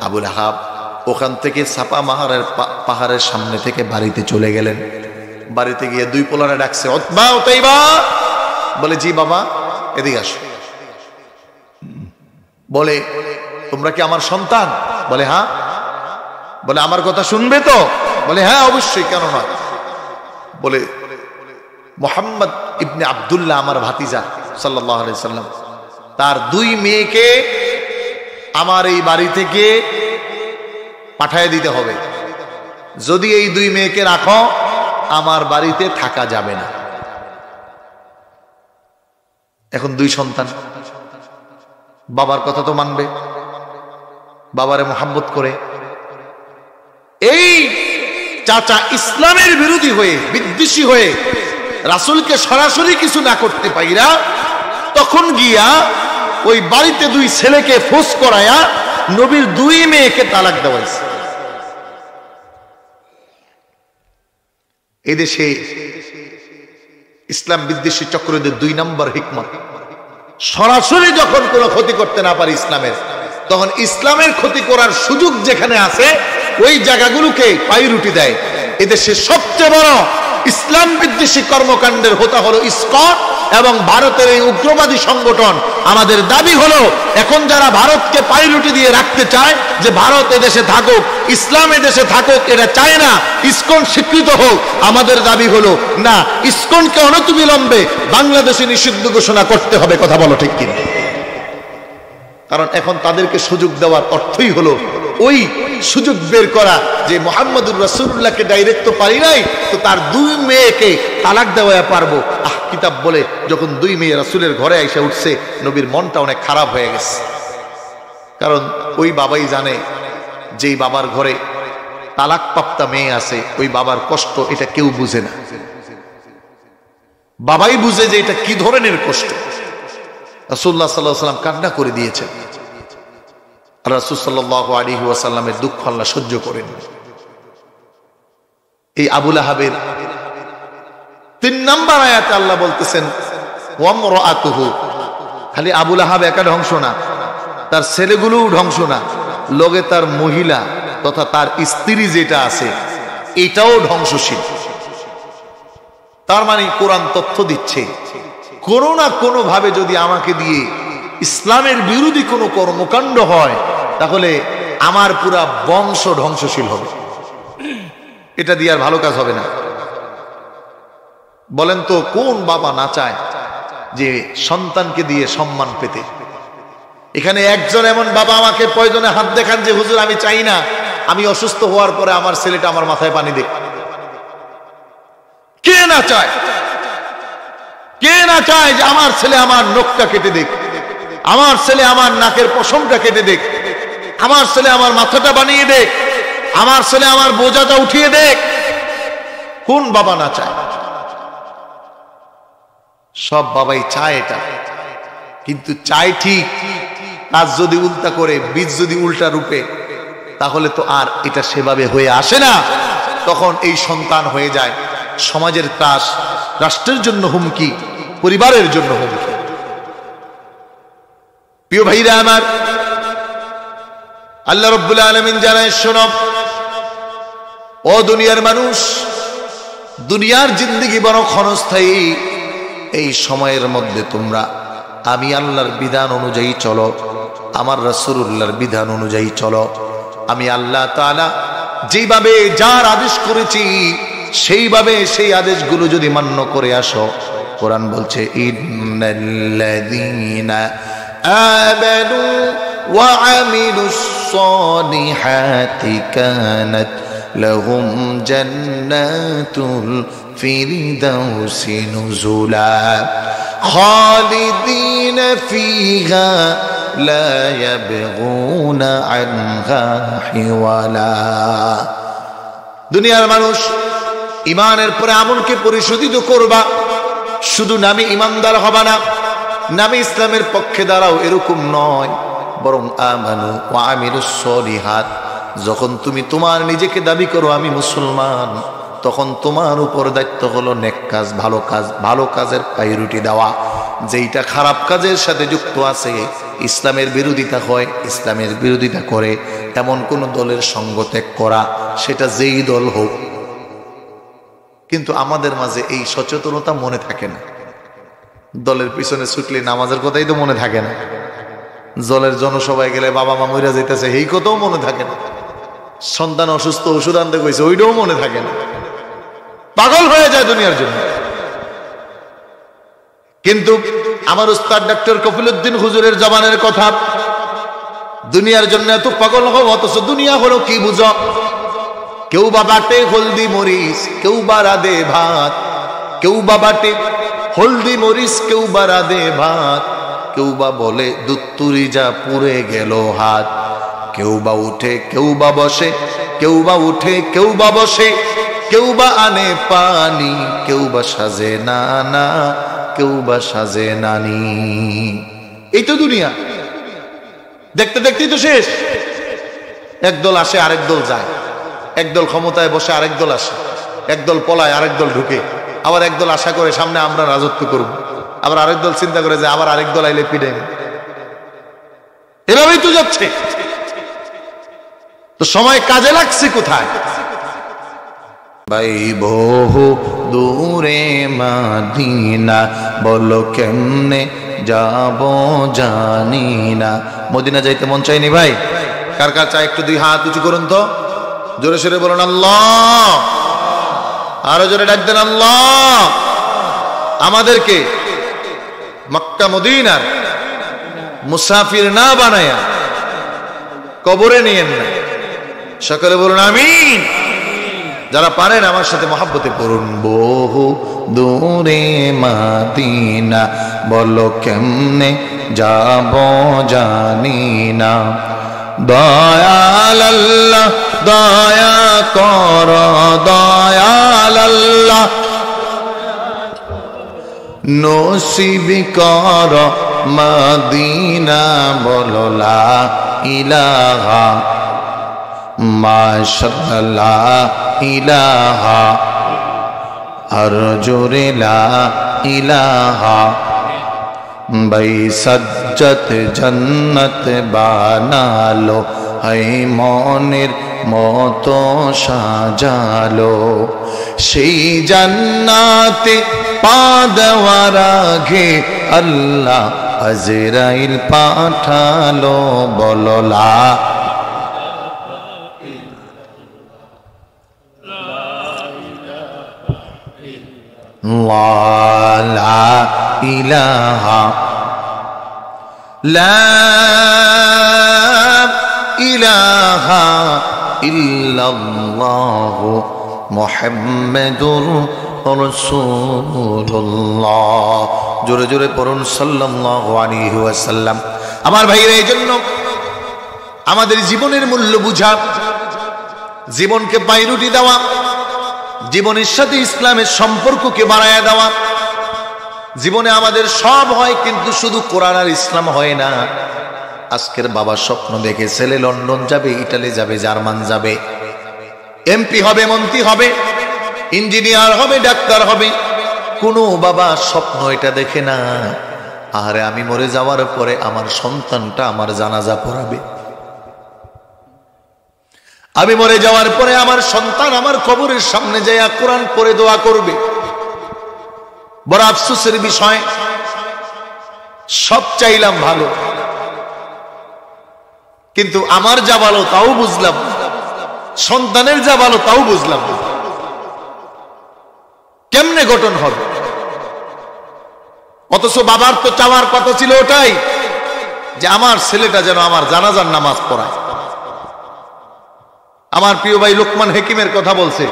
আবুল আহাব ওখান থেকে সাপা পাহাড়ের সামনে থেকে বাড়িতে চলে গেলেন। বাড়িতে গিয়ে দুই পোলারে ডাকছে, উতবা উতাইবা। বলে জি বাবা, এদিকে আসো। বলে তোমরা কি আমার সন্তান? বলে হ্যাঁ। বলে আমার কথা শুনবে তো? বলে হ্যাঁ অবশ্যই, কেন নয়। বলে মুহাম্মদ ইবনে আব্দুল্লাহ আমার ভাতিজা সাল্লাল্লাহু আলাইহি সাল্লাম, তার দুই মেয়েকে আমার এই বাড়ি থেকে পাঠিয়ে দিতে হবে। যদি এই দুই মেয়েকে রাখো, আমার বাড়িতে থাকা যাবে না। এখন দুই সন্তান, বাবার কথা তো মানবে, বাবারে মোহাব্বত করে। এই চাচা ইসলামের বিরোধী হয়ে, বিদ্বেষী হয়ে, রাসূলকে সরাসরি কিছু না করতে পাইরা তখন গিয়া ওই বাড়িতে দুই ছেলেকে ফোর্স করায়া নবীর দুই মেয়েকে তালাক দেওয়াইছে। এদেশে ইসলাম বিদ্বেষী চক্রদের দুই নম্বর হিকমত, সরাসরি যখন কোনো ক্ষতি করতে না পারে ইসলামের, তখন ইসলামের ক্ষতি করার সুযোগ যেখানে আছে ওই জায়গাগুলোকে পায়রুটি দেয়। এদেশে সবচেয়ে বড় ইসলাম বিদ্বেষী কর্মকাণ্ডের হোতা হলো ইসকন এবং ভারতের এই উগ্রবাদী সংগঠন। আমাদের দাবি হলো, এখন যারা ভারতকে পায়রুটি দিয়ে রাখতে চায় যে ভারত এদেশে থাকুক, ইসলাম এদেশে থাকুক, এটা চায় না, ইসকন স্বীকৃত হোক। আমাদের দাবি হলো না, ইসকনকে অনতিবিলম্বে বাংলাদেশে নিষিদ্ধ ঘোষণা করতে হবে। কথা বলো ঠিক কিনা? কারণ এখন তাদেরকে সুযোগ দেওয়ার অর্থই হলো ওই সুযোগ বের করা যে মুহাম্মদুর রাসূলুল্লাহকে ডাইরেক্ট তো পারি নাই, তো তার দুই মেয়েকে তালাক দেওয়া পারবো। কিতাব বলে যখন দুই মেয়ে রাসূলের ঘরে এসে উঠছে, নবীর মনটা অনেক খারাপ হয়ে গেছে। কারণ ওই বাবাই জানে যেই বাবার ঘরে তালাকপ্রাপ্তা মেয়ে আছে, ওই বাবার কষ্ট এটা কেউ বুঝে না। বাবাই বুঝে যে এটা কি ধরনের কষ্ট। রাসূলুল্লাহ সাল্লাল্লাহু আলাইহি ওয়াসাল্লাম কান্না করে দিয়েছেন। রাসূল সাল্লাল্লাহু আলাইহি ওয়াসাল্লামের দুঃখ আল্লাহ সহ্য করেন। এই আবুল আহাবের 3 নম্বর আয়াতে আল্লাহ বলতেছেন ওয়ামরাআতুহু, খালি আবুল আহাব একা ধ্বংস না, তার ছেলেগুলোও ধ্বংস না, লগে তার মহিলা তথা তার স্ত্রী যেটা আছে এটাও ধ্বংসশীল। তার মানে কোরআন তথ্য দিচ্ছে কোনো না কোনো ভাবে যদি আমাকে দিয়ে ইসলামের বিরোধী কোনো কর্মকাণ্ড হয় তাহলে আমার পুরা বংশ ধ্বংসশীল হবে, এটা দিয়ে আর ভালো কাজ হবে না। বলেন তো কোন বাবা না চায় যে সন্তানকে দিয়ে সম্মান পেতে? এখানে একজন এমন বাবা আমাকে প্রয়োজনে হাত দেখান যে হুজুর আমি চাই না আমি অসুস্থ হওয়ার পরে আমার ছেলেটা আমার মাথায় পানি দেখ। কে না চায়? কে না চায় যে আমার ছেলে আমার নখটা কেটে দেখ, আমার ছেলে আমার নাকের পশমটা কেটে দেখ, আমার ছেলে আমার মাথাটা বানিয়ে দেখ, আমার ছেলে আমার বোঝাটা উঠিয়ে দেখ? কোন বাবা না চায়? সব বাবাই চায় এটা, কিন্তু চায় ঠিক, কাজ যদি উল্টা করে, বীজ যদি উল্টা রূপে, তাহলে তো আর এটা সেভাবে হয়ে আসে না। তখন এই সন্তান হয়ে যায় সমাজের ত্রাস, রাষ্ট্রের জন্য হুমকি, পরিবারের জন্য হুমকি। প্রিয় ভাইরা আমার, আল্লাহ রাব্বুল আলামিন জানায় শোনো ও দুনিয়ার মানুষ, দুনিয়ার জিন্দেগি বড় ক্ষণস্থায়ী, এই সময়ের মধ্যে তোমরা আমি আল্লাহর বিধান অনুযায়ী চলো, আমার রাসূলুল্লাহর বিধান অনুযায়ী চলো। আমি আল্লাহ তাআলা যেভাবে যার আদেশ করেছি সেইভাবে সেই আদেশগুলো যদি মান্য করে আসো, কোরআন বলছে ইন্নাল্লাযীনা আমানু ওয়া আমিলুস সালিহাতি কানাত লাহুম জান্নাতুল ফিরদাউসি নুজুলা খালিদিনা ফিহা লা ইয়াবগুনা আনহা হিওয়ালা। দুনিয়ার মানুষ ঈমানের পরে আমলকে পরিশোধিত করবা, শুধু নামে ঈমানদার হবা না, নামে ইসলামের পক্ষে দাঁড়াও এরকম নয়, বরং আমানু ওয়া আমিলুস সলিহাত। যখন তুমি তোমার নিজেকে দাবি করো আমি মুসলমান, তখন তোমার উপর দায়িত্ব হলো নেক কাজ, ভালো কাজ, ভালো কাজের প্রায়োরিটি দেওয়া। যেইটা খারাপ কাজের সাথে যুক্ত আছে, ইসলামের বিরোধিতা হয়, ইসলামের বিরোধিতা করে এমন কোন দলের সঙ্গ ত্যাগ করা, সেটা যেই দল হোক। কিন্তু আমাদের মাঝে এই সচেতনতা মনে থাকে না। দলের পিছনে ছুটলে নামাজের কথাই তো মনে থাকে না, দলের জনসভায় গেলে বাবা মা মইরা যাইতেছে এই কথাও মনে থাকে না, সন্তান অসুস্থ ওষুধ আনতে কইছে ওইটাও মনে থাকে না, পাগল হয়ে যায় দুনিয়ার জন্য। কিন্তু আমার উস্তাদ ডক্টর কফিলউদ্দিন হুজুরের জবানের কথা, দুনিয়ার জন্য এত পাগল হও, অথচ দুনিয়া হলো কি বুঝো? কেউ বা বাটে হলদি মরিচ, কেউ বা রাধে ভাত, কেউ বা বাটে হলদি মরিচ, কেউ বা রাধে ভাত, কেউ বা বলে দুত্তুরি যা পুড়ে গেল হাত, কেউ বা উঠে কেউ বা বসে, কেউ বা উঠে কেউ বা বসে, কেউ বা আনে পানি, কেউ বা সাজে নানা, কেউ বা সাজে নানি। এই তো দুনিয়া, দেখতে দেখতেই তো শেষ। একদল আসে আরেক দল যায়, একদল ক্ষমতায় বসে আরেক দল আসে, একদল পলায় আরেক দল ঢুকে, আবার একদল আশা করে সামনে আমরা রাজত্ব করব, আবার আরেক দল চিন্তা করে যে আবার আরেক দল আইলে পিড়ে। এভাবেই তো যাচ্ছে। তো সময় কাজে লাগছে কোথায়? ভাই বহু দূরে মদিনা, বলো কেমনে যাব জানি না। মদিনা যাইতে মন চাইনি ভাই? কার কার চাই একটু দুই হাত উঁচু করুন তো, জোরে সোরে বলুন আল্লাহ, আরো জোরে ডাক দেন আল্লাহ। আমাদেরকে মক্কা মদিনার মুসাফির না বানায়া কবরে নিয়েন না। সকলে বলুন আমিন। যারা পারেন আমার সাথে মহাব্বতে পড়ুন, বহু দূরে মদিনা, বলো কেমনে যাব জানি না। দয়াল আল্লাহ দয়া কর, দয়াল আল্লাহ নসিব কর মদিনা, বলো লা ইলাহা মাশাআল্লাহ ইলাহা, আর জোরে লা ইলাহা। ভাই সজ্জত জন্নত বানালো, হাই মনের মতো সাজালো, সেই জান্নাতে পা দেওয়ার আগে আল্লাহ আজরাইল পাঠালো, বলো লা ইলাহা লা ইলাহা ইল্লাল্লাহু মুহাম্মাদুর রাসূলুল্লাহ। জোরে জোরে পড়ুন সাল্লাল্লাহু আলাইহি ওয়াসাল্লাম। আমার ভাইরা, এই জন্য আমাদের জীবনের মূল্য বুঝা, জীবনকে পায়রুটি দেওয়া, জীবনের সাথে ইসলামের সম্পর্ককে বাড়ায়া দেওয়া। জীবনে আমাদের সব হয়, কিন্তু শুধু কোরআন আর ইসলাম হয় না। আজকের বাবা স্বপ্ন দেখে ছেলে লন্ডন যাবে, ইটালি যাবে, জার্মান যাবে, এমপি হবে, মন্ত্রী হবে, ইঞ্জিনিয়ার হবে, ডাক্তার হবে। কোনো বাবা স্বপ্ন এটা দেখে না, আরে আমি মরে যাওয়ার পরে আমার সন্তানটা আমার জানাজা পড়াবে, আমি মরে যাওয়ার পরে আমার সন্তান আমার কবরের সামনে যাইয়া কোরআন পড়ে দোয়া করবে। বড় আফসোসের বিষয়, সব চাইলাম ভালো, কিন্তু আমার যা ভালো তাও বুঝলাম, সন্তানের যা ভালো তাও বুঝলাম। কেমনে গঠন হবে? অথচ বাবার তো চাওয়ার কথা ছিল ওটাই, যে আমার ছেলেটা যেন আমার জানাজার নামাজ পড়ায়। আমার প্রিয় ভাই লোকমান হাকিমের কথা বলছে,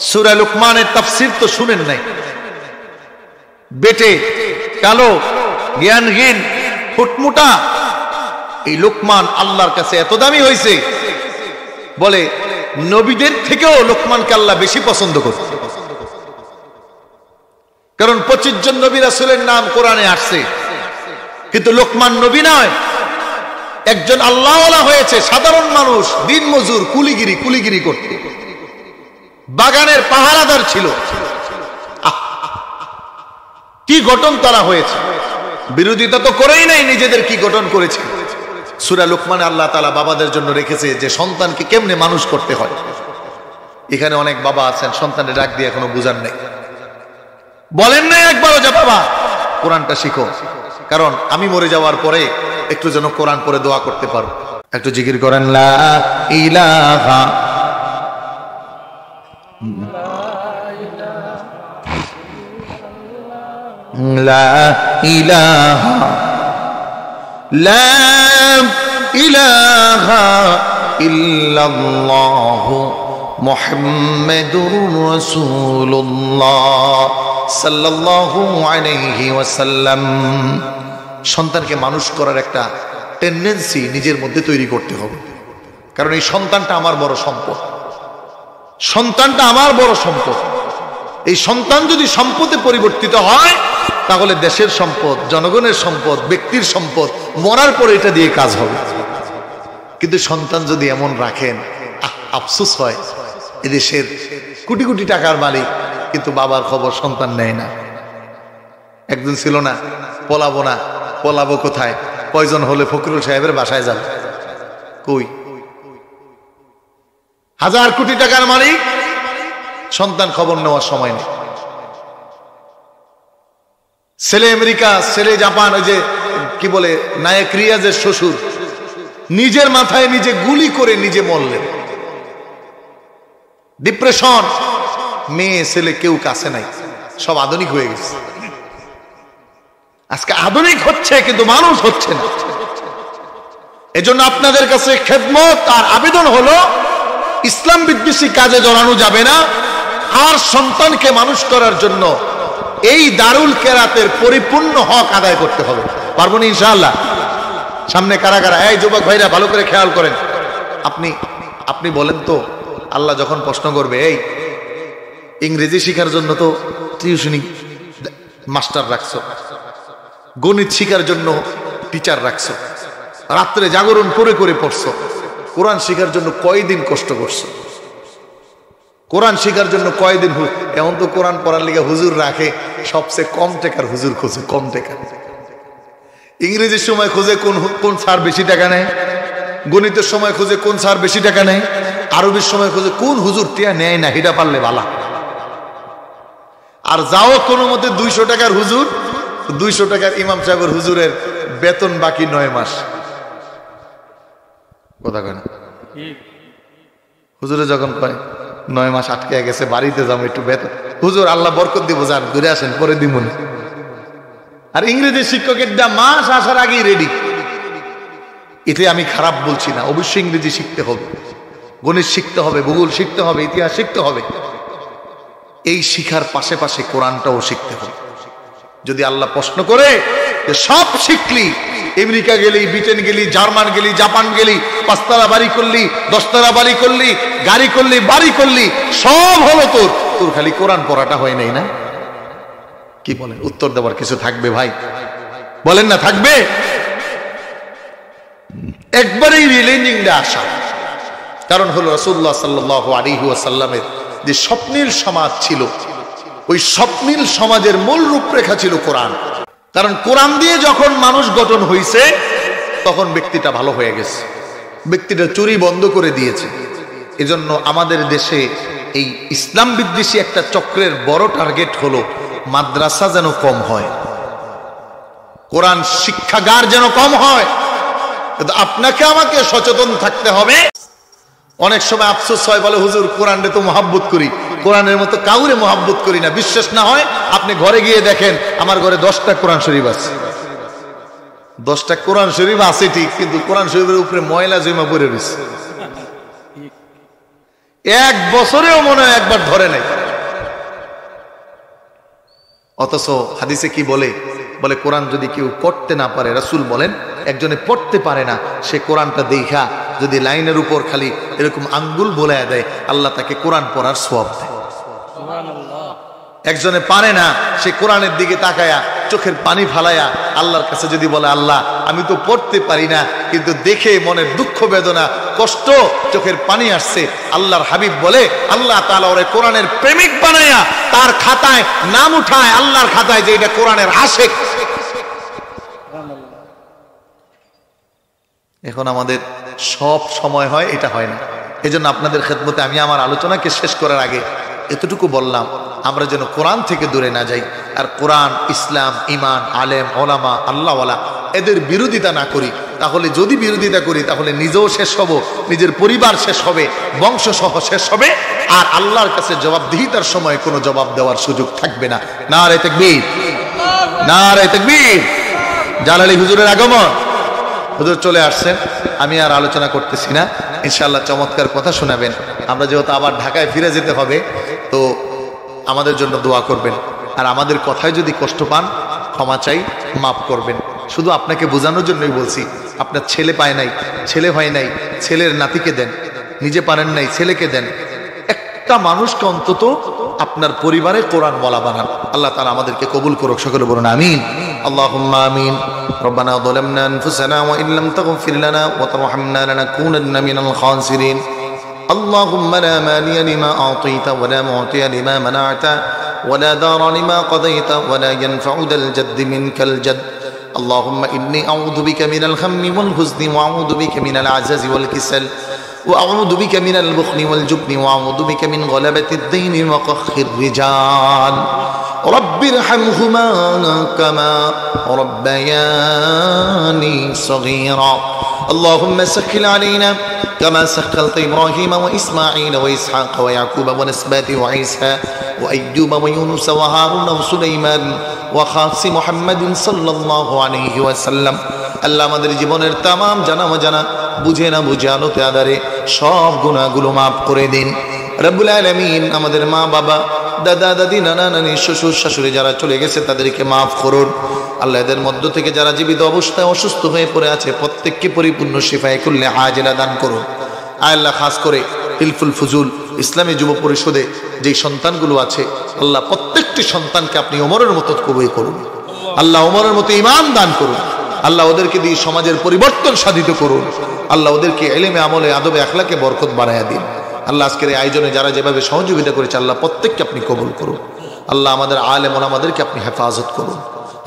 সূরা লোকমানের তাফসীর তো শুনেন নাই। বেটে কালো, জ্ঞানহীন, ফুটমুটা, এই লোকমান আল্লাহর কাছে এত দামি হয়েছে, বলে নবীদের থেকেও লোকমানকে আল্লাহ বেশি পছন্দ করত। কারণ 25 জন নবী রাসূলের নাম কোরআনে আসছে, কিন্তু লোকমান নবী নয়, একজন আল্লাহওয়ালা হয়েছে। সাধারণ মানুষ, দিন মজুর, কুলিগিরি করত, বাগানের পাহারাদার ছিল। কি গঠন তারা হয়েছে! বিরোধিতা তো করেই নাই, নিজেদের কি গঠন করেছে। সূরা লোকমানে আল্লাহ তাআলা বাবাদের জন্য রেখেছে যে সন্তানকে কেমনে মানুষ করতে হয়। এখানে অনেক বাবা আছেন, সন্তানের ডাক দিয়ে এখনো বুঝান নাই, বলেন নাই একবারও যে বাবা কোরআনটা শিখো, কারণ আমি মরে যাওয়ার পরে একটু যেন কোরআন পড়ে দোয়া করতে পারো। একটু জিকির করেন, লা ইলাহা লা ইলাহা লা ইলাহা ইল্লাল্লাহু মুহাম্মাদুর রাসূলুল্লাহ সাল্লাল্লাহু আলাইহি ওয়াসাল্লাম। সন্তানকে মানুষ করার একটা টেন্ডেন্সি নিজের মধ্যে তৈরি করতে হবে, কারণ এই সন্তানটা আমার বড় সম্পদ, সন্তানটা আমার বড় সম্পদ। এই সন্তান যদি সম্পদে পরিবর্তিত হয়, তাহলে দেশের সম্পদ, জনগণের সম্পদ, ব্যক্তির সম্পদ, মরার পরে এটা দিয়ে কাজ হবে। কিন্তু সন্তান যদি এমন রাখেন, আফসোস হয়, এদেশের কোটি কোটি টাকার মালিক, কিন্তু বাবার খবর সন্তান নেয় না। একদিন ছিল না, পলাবো না, পলাবো কোথায়, প্রয়োজন হলে ফখরুল সাহেবের বাসায় যাব। কই? হাজার কোটি টাকার মালিক, সন্তান খবর নেওয়ার সময় নেই। ছেলে আমেরিকা, ছেলে জাপান, ওই যে কি বলে নায়ক রিয়াজের শ্বশুর, নিজের মাথায় নিজে গুলি করে নিজে মরলেন। ডিপ্রেশন, মেয়ে ছেলে কেউ কাছে নাই, সব আধুনিক হয়ে গেছে। আজকে আধুনিক হচ্ছে, কিন্তু মানুষ হচ্ছে না। এজন্য আপনাদের কাছে খেদমত আর আবেদন হলো, ইসলাম বিদ্বেষী কাজে জড়ানো যাবে না। আর সন্তানকে মানুষ করার জন্য এই দারুল কেরাতের পরিপূর্ণ হক আদায় করতে হবে। পারবো না ইনশাআল্লাহ? সামনে কারা কারা? এই যুবক ভাইরা ভালো করে খেয়াল করেন। আপনি বলেন তো, আল্লাহ যখন প্রশ্ন করবে, এই ইংরেজি শেখার জন্য তো টিউশনি মাস্টার রাখছো, গণিত শেখার জন্য টিচার রাখছো, রাত্রে জাগরণ করে করে পড়ছো, কোরআন শেখার জন্য কয়দিন কষ্ট করছো, কোরআন শেখার জন্য কয়দিন। এমন তো কোরআন পড়ার লিগে হুজুর রাখে সবচেয়ে কম টাকার হুজুর খোঁজে, কম টাকা। ইংরেজির সময় খোঁজে কোন স্যার বেশি টাকা নেয়, গণিতের সময় খোঁজে কোন স্যার বেশি টাকা নেয়, আরবির সময় খোঁজে কোন হুজুর টিয়া নেয় না, হিডা পারলে ভালা। আর যাও কোনো মতে 200 টাকার হুজুর, 200 টাকার ইমাম সাহেবের হুজুরের বেতন বাকি 9 মাস। কথা কয় না? হুজুরে যখন কয় 9 মাস আটকে গেছে, বাড়িতে যাবো একটু বেতন, হুজুর আল্লাহ বরকত দিব, যান ঘুরে আসেন, পরে দিমুন। আর ইংরেজি শিক্ষকের দা মাস আসার আগেই রেডি। এতে আমি খারাপ বলছি না, অবশ্যই ইংরেজি শিখতে হবে, গণিত শিখতে হবে, ভূগোল শিখতে হবে, ইতিহাস শিখতে হবে। এই শিখার পাশে পাশে কোরআনটাও শিখতে হবে। যদি আল্লাহ প্রশ্ন করে যে সব শিখলি, আমেরিকা গেলি, ব্রিটেন গেলি, জার্মান গেলি, জাপান গেলি, 5 তলা বাড়ি করলি, 10 তলা বাড়ি করলি, গাড়ি করলি, বাড়ি করলি, সব হলো তোর, তোর খালি কোরআন পড়াটা হয় নাই না? কি বলেন? উত্তর দেওয়ার কিছু থাকবে ভাই? বলেন না থাকবে? একবারেই রিলেঞ্জিংটা আসা কারণ হলো রাসূলুল্লাহ সাল্লাল্লাহু আলাইহি ওয়াসাল্লামের যে স্বপ্নীল সমাজ ছিল, ওই স্বপ্নীল সমাজের মূল রূপরেখা ছিল কোরআন। কারণ কোরআন দিয়ে যখন মানুষ গঠন হয়েছে তখন ব্যক্তিটা ভালো হয়ে গেছে, ব্যক্তিটা চুরি বন্ধ করে দিয়েছে। এজন্য আমাদের দেশে এই ইসলাম বিদ্বেষী একটা চক্রের বড় টার্গেট হলো মাদ্রাসা যেন কম হয়, কোরআন শিক্ষাগার যেন কম হয়। কিন্তু আপনাকে আমাকে সচেতন থাকতে হবে। অনেক সময় আফসোস হয়, বলে হুজুর কোরআনে তো মহাব্বত করি, কোরআনের মতো কাউরে মহাব্বত করি না। বিশ্বাস না হয় আপনি ঘরে গিয়ে দেখেন, আমার ঘরে 10টা কোরআন শরীফ আছে। 10টা কোরআন শরীফ আছে ঠিক, কিন্তু কোরআন শরীফের উপরে ময়লা জমা পড়ে রয়েছে। 1 বছরেও মনে হয় একবার ধরে নাই। অথচ হাদিসে কি বলে? বলে কোরআন যদি কেউ পড়তে না পারে, রাসূল বলেন একজনে পড়তে পারে না, সে কোরআনটা দেখা যদি লাইনের উপর খালি এরকম আঙ্গুল বোলায় দেয়, আল্লাহ তাকে কোরআন পড়ার সওয়াব দেয়। একজনে পারে না, সে কোরআনের দিকে তাকায়া চোখের পানি ফালায়া আল্লাহর কাছে যদি বলে, আল্লাহ আমি তো পড়তে পারি না, কিন্তু দেখে মনের দুঃখ বেদনা কষ্ট চোখের পানি আসছে, আল্লাহর হাবিব বলে আল্লাহ তাআলা ওরে কোরআনের প্রেমিক বানায়া তার খাতায় নাম উঠায়, আল্লাহর খাতায়, যে এটা কোরআনের আশিক। এখন আমাদের সব সময় হয়, এটা হয় না। এজন্য আপনাদের খেদমতে আমি আমার আলোচনাকে শেষ করার আগে এতটুকু বললাম, আমরা যেন কোরআন থেকে দূরে না যাই, আর কোরআন, ইসলাম, ইমান, আলেম, ওলামা, আল্লাহওয়ালা এদের বিরোধিতা না করি। তাহলে যদি বিরোধিতা করি তাহলে নিজেও শেষ হব, নিজের পরিবার শেষ হবে, বংশ সহ শেষ হবে, আর আল্লাহর কাছে জবাবদিহিতার সময় কোনো জবাব দেওয়ার সুযোগ থাকবে না। নারে তাকবীর, নারে তাকবীর। জালালী হুজুরের আগমন, হুজুর চলে আসছেন, আমি আর আলোচনা করতেছি না, ইনশাআল্লাহ চমৎকার কথা শোনাবেন। আমরা যেহেতু আবার ঢাকায় ফিরে যেতে হবে, তো আমাদের জন্য দোয়া করবেন। আর আমাদের কথায় যদি কষ্ট পান ক্ষমা চাই, মাফ করবেন। শুধু আপনাকে বোঝানোর জন্যই বলছি, আপনার ছেলে পায় নাই, ছেলে হয় নাই, ছেলের নাতিকে দেন, নিজে পারেন নাই, ছেলেকে দেন। একটা মানুষকে অন্তত আপনার পরিবারে কোরআন ওয়ালা বানান। আল্লাহ তাআলা আমাদেরকে কবুল করুক, সকলে বলুন আমিন। আল্লাহুম্মা আমিন। রব্বানা যালামনা আনফুসানা ওয়া ইল্লাম তাগফির লানা ওয়া তারহামনা লানাকুনান্না মিনাল খাসিরিন। اللهم لا مانع لما أعطيت ولا معطي لما منعت ولا دار لما قضيت ولا ينفع ذا الجد منك الجد. اللهم إني أعوذ بك من الهم والحزن وأعوذ بك من العجز والكسل وأعوذ بك من البخل والجبن وأعوذ بك من غلبة الدين وقهر الرجال. رب ارحمهما كما ربياني صغيرا. اللهم سهل علينا كما سخلت إبراهيم وإسماعيل وإسحاق ويعقوب ونسبات وعيسى وأيوب ويونس وهارون وسليمان وخاص محمد صلى الله عليه وسلم. আল্লাহ আমাদের জীবনের তামাম জানা অজানা, বুঝে না বুঝে, আলোতে আধারে সব গুনাহগুলো মাফ করে দিন রব্বুল আলামিন। আমাদের মা বাবা, দাদা দাদি, নানা নানি, শ্বশুর শাশুড়ি যারা চলে গেছে তাদেরকে মাফ করুন। আল্লাহ এদের মধ্য থেকে যারা জীবিত অবস্থায় অসুস্থ হয়ে পড়ে আছে প্রত্যেককে পরিপূর্ণ শিফায়ে কুল্লে আজিলা দান করুন। আল্লাহ খাস করে হিলফুল ফুজুল ইসলামী যুব পরিষদে যেই সন্তানগুলো আছে, আল্লাহ প্রত্যেকটি সন্তানকে আপনি ওমরের মতো কবুল করুন। আল্লাহ ওমরের মতো ঈমান দান করুন। আল্লাহ ওদেরকে দিয়ে সমাজের পরিবর্তন সাধিত করুন। আল্লাহ ওদেরকে ইলমে, আমলে, আদবে, আখলাকে বরকত বাড়ায়া দিন। আল্লাহ আজকের এই আয়োজনে যারা যেভাবে সহযোগিতা করেছে আল্লাহ প্রত্যেককে আপনি কবুল করুন। আল্লাহ আমাদের আলেম ওলামাদেরকে আপনি হেফাজত করুন।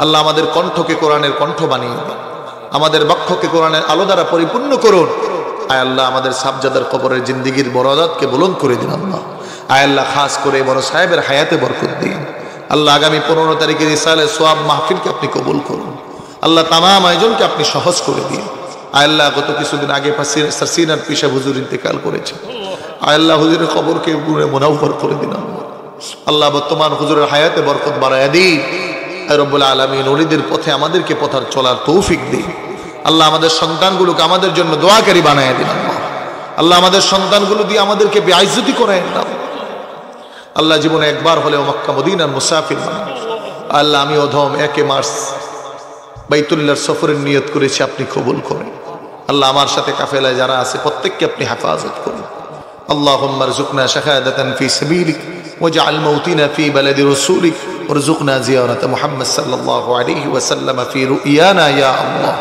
আল্লাহ আমাদের কণ্ঠকে কোরআনের কণ্ঠ বানিয়ে দিন, আমাদের বক্ষকে কোরআনের আলো দ্বারা পরিপূর্ণ করুন। আয় আল্লাহ আমাদের সাবজাদার কবরের জিন্দিগির বরদাতকে বুলন্দ করে দিন। আল্লাহ আয় আল্লাহ খাস করে বড় সাহেবের হায়াতে বরকত দিন। আল্লাহ আগামী 15 তারিখের ইসালে সোয়াব মাহফিলকে আপনি কবুল করুন। আল্লাহ তামাম আয়োজনকে আপনি সহজ করে দিন। আল্লাহ গত কিছুদিন আগে সিনার পিসা হুজুর ইন্তেকাল করেছে, আল্লাহ হুজুরের কবরকে গুণে মুনাওয়ার করে দিন। আল্লাহ বর্তমান হুজুরের হায়াতে বরকত বাড়ায়া দিন। রব্বুল আলামিন ওলিদের পথে আমাদেরকে পথার চলার তৌফিক দিন। আল্লাহ আমাদের সন্তানগুলোকে আমাদের জন্য দোয়াকারী বানায় দিন। আল্লাহ আমাদের সন্তানগুলো দিয়ে আমাদেরকে বেইজ্জতি করায় না। আল্লাহ জীবনে একবার হলেও মক্কা মদিনার মুসাফির বানান। আল্লাহ আমি অধম 1 মার্চ বাইতুল্লাহর সফরের নিয়ত করেছি, আপনি কবুল করেন। আল্লাহ আমার সাথে কাফেলায় যারা আছে প্রত্যেককে আপনি হেফাজত করুন। আল্লাহুম্মা রযুকনা শাহাদাতান ফি সাবিলিক ওয়াজআল মাউতিনা ফি বালাদি রাসূলিক ওয়ারযুকনা জিয়ারাত মুহাম্মদ সাল্লাল্লাহু আলাইহি ওয়াসাল্লাম ফি রুয়ানা ইয়া আল্লাহ।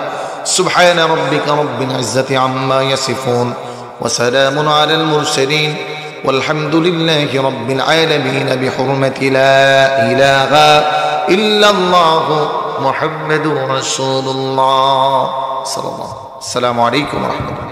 সুবহানা রাব্বিকা রাব্বিল ইজ্জাতি আম্মা ইয়াসিফুন ওয়া সালামুন আলাল মুরসালিন والحمد لله رب العالمين بحرمة لا إله إلا الله محمد رسول الله صلى الله عليه وسلم. السلام عليكم ورحمة الله.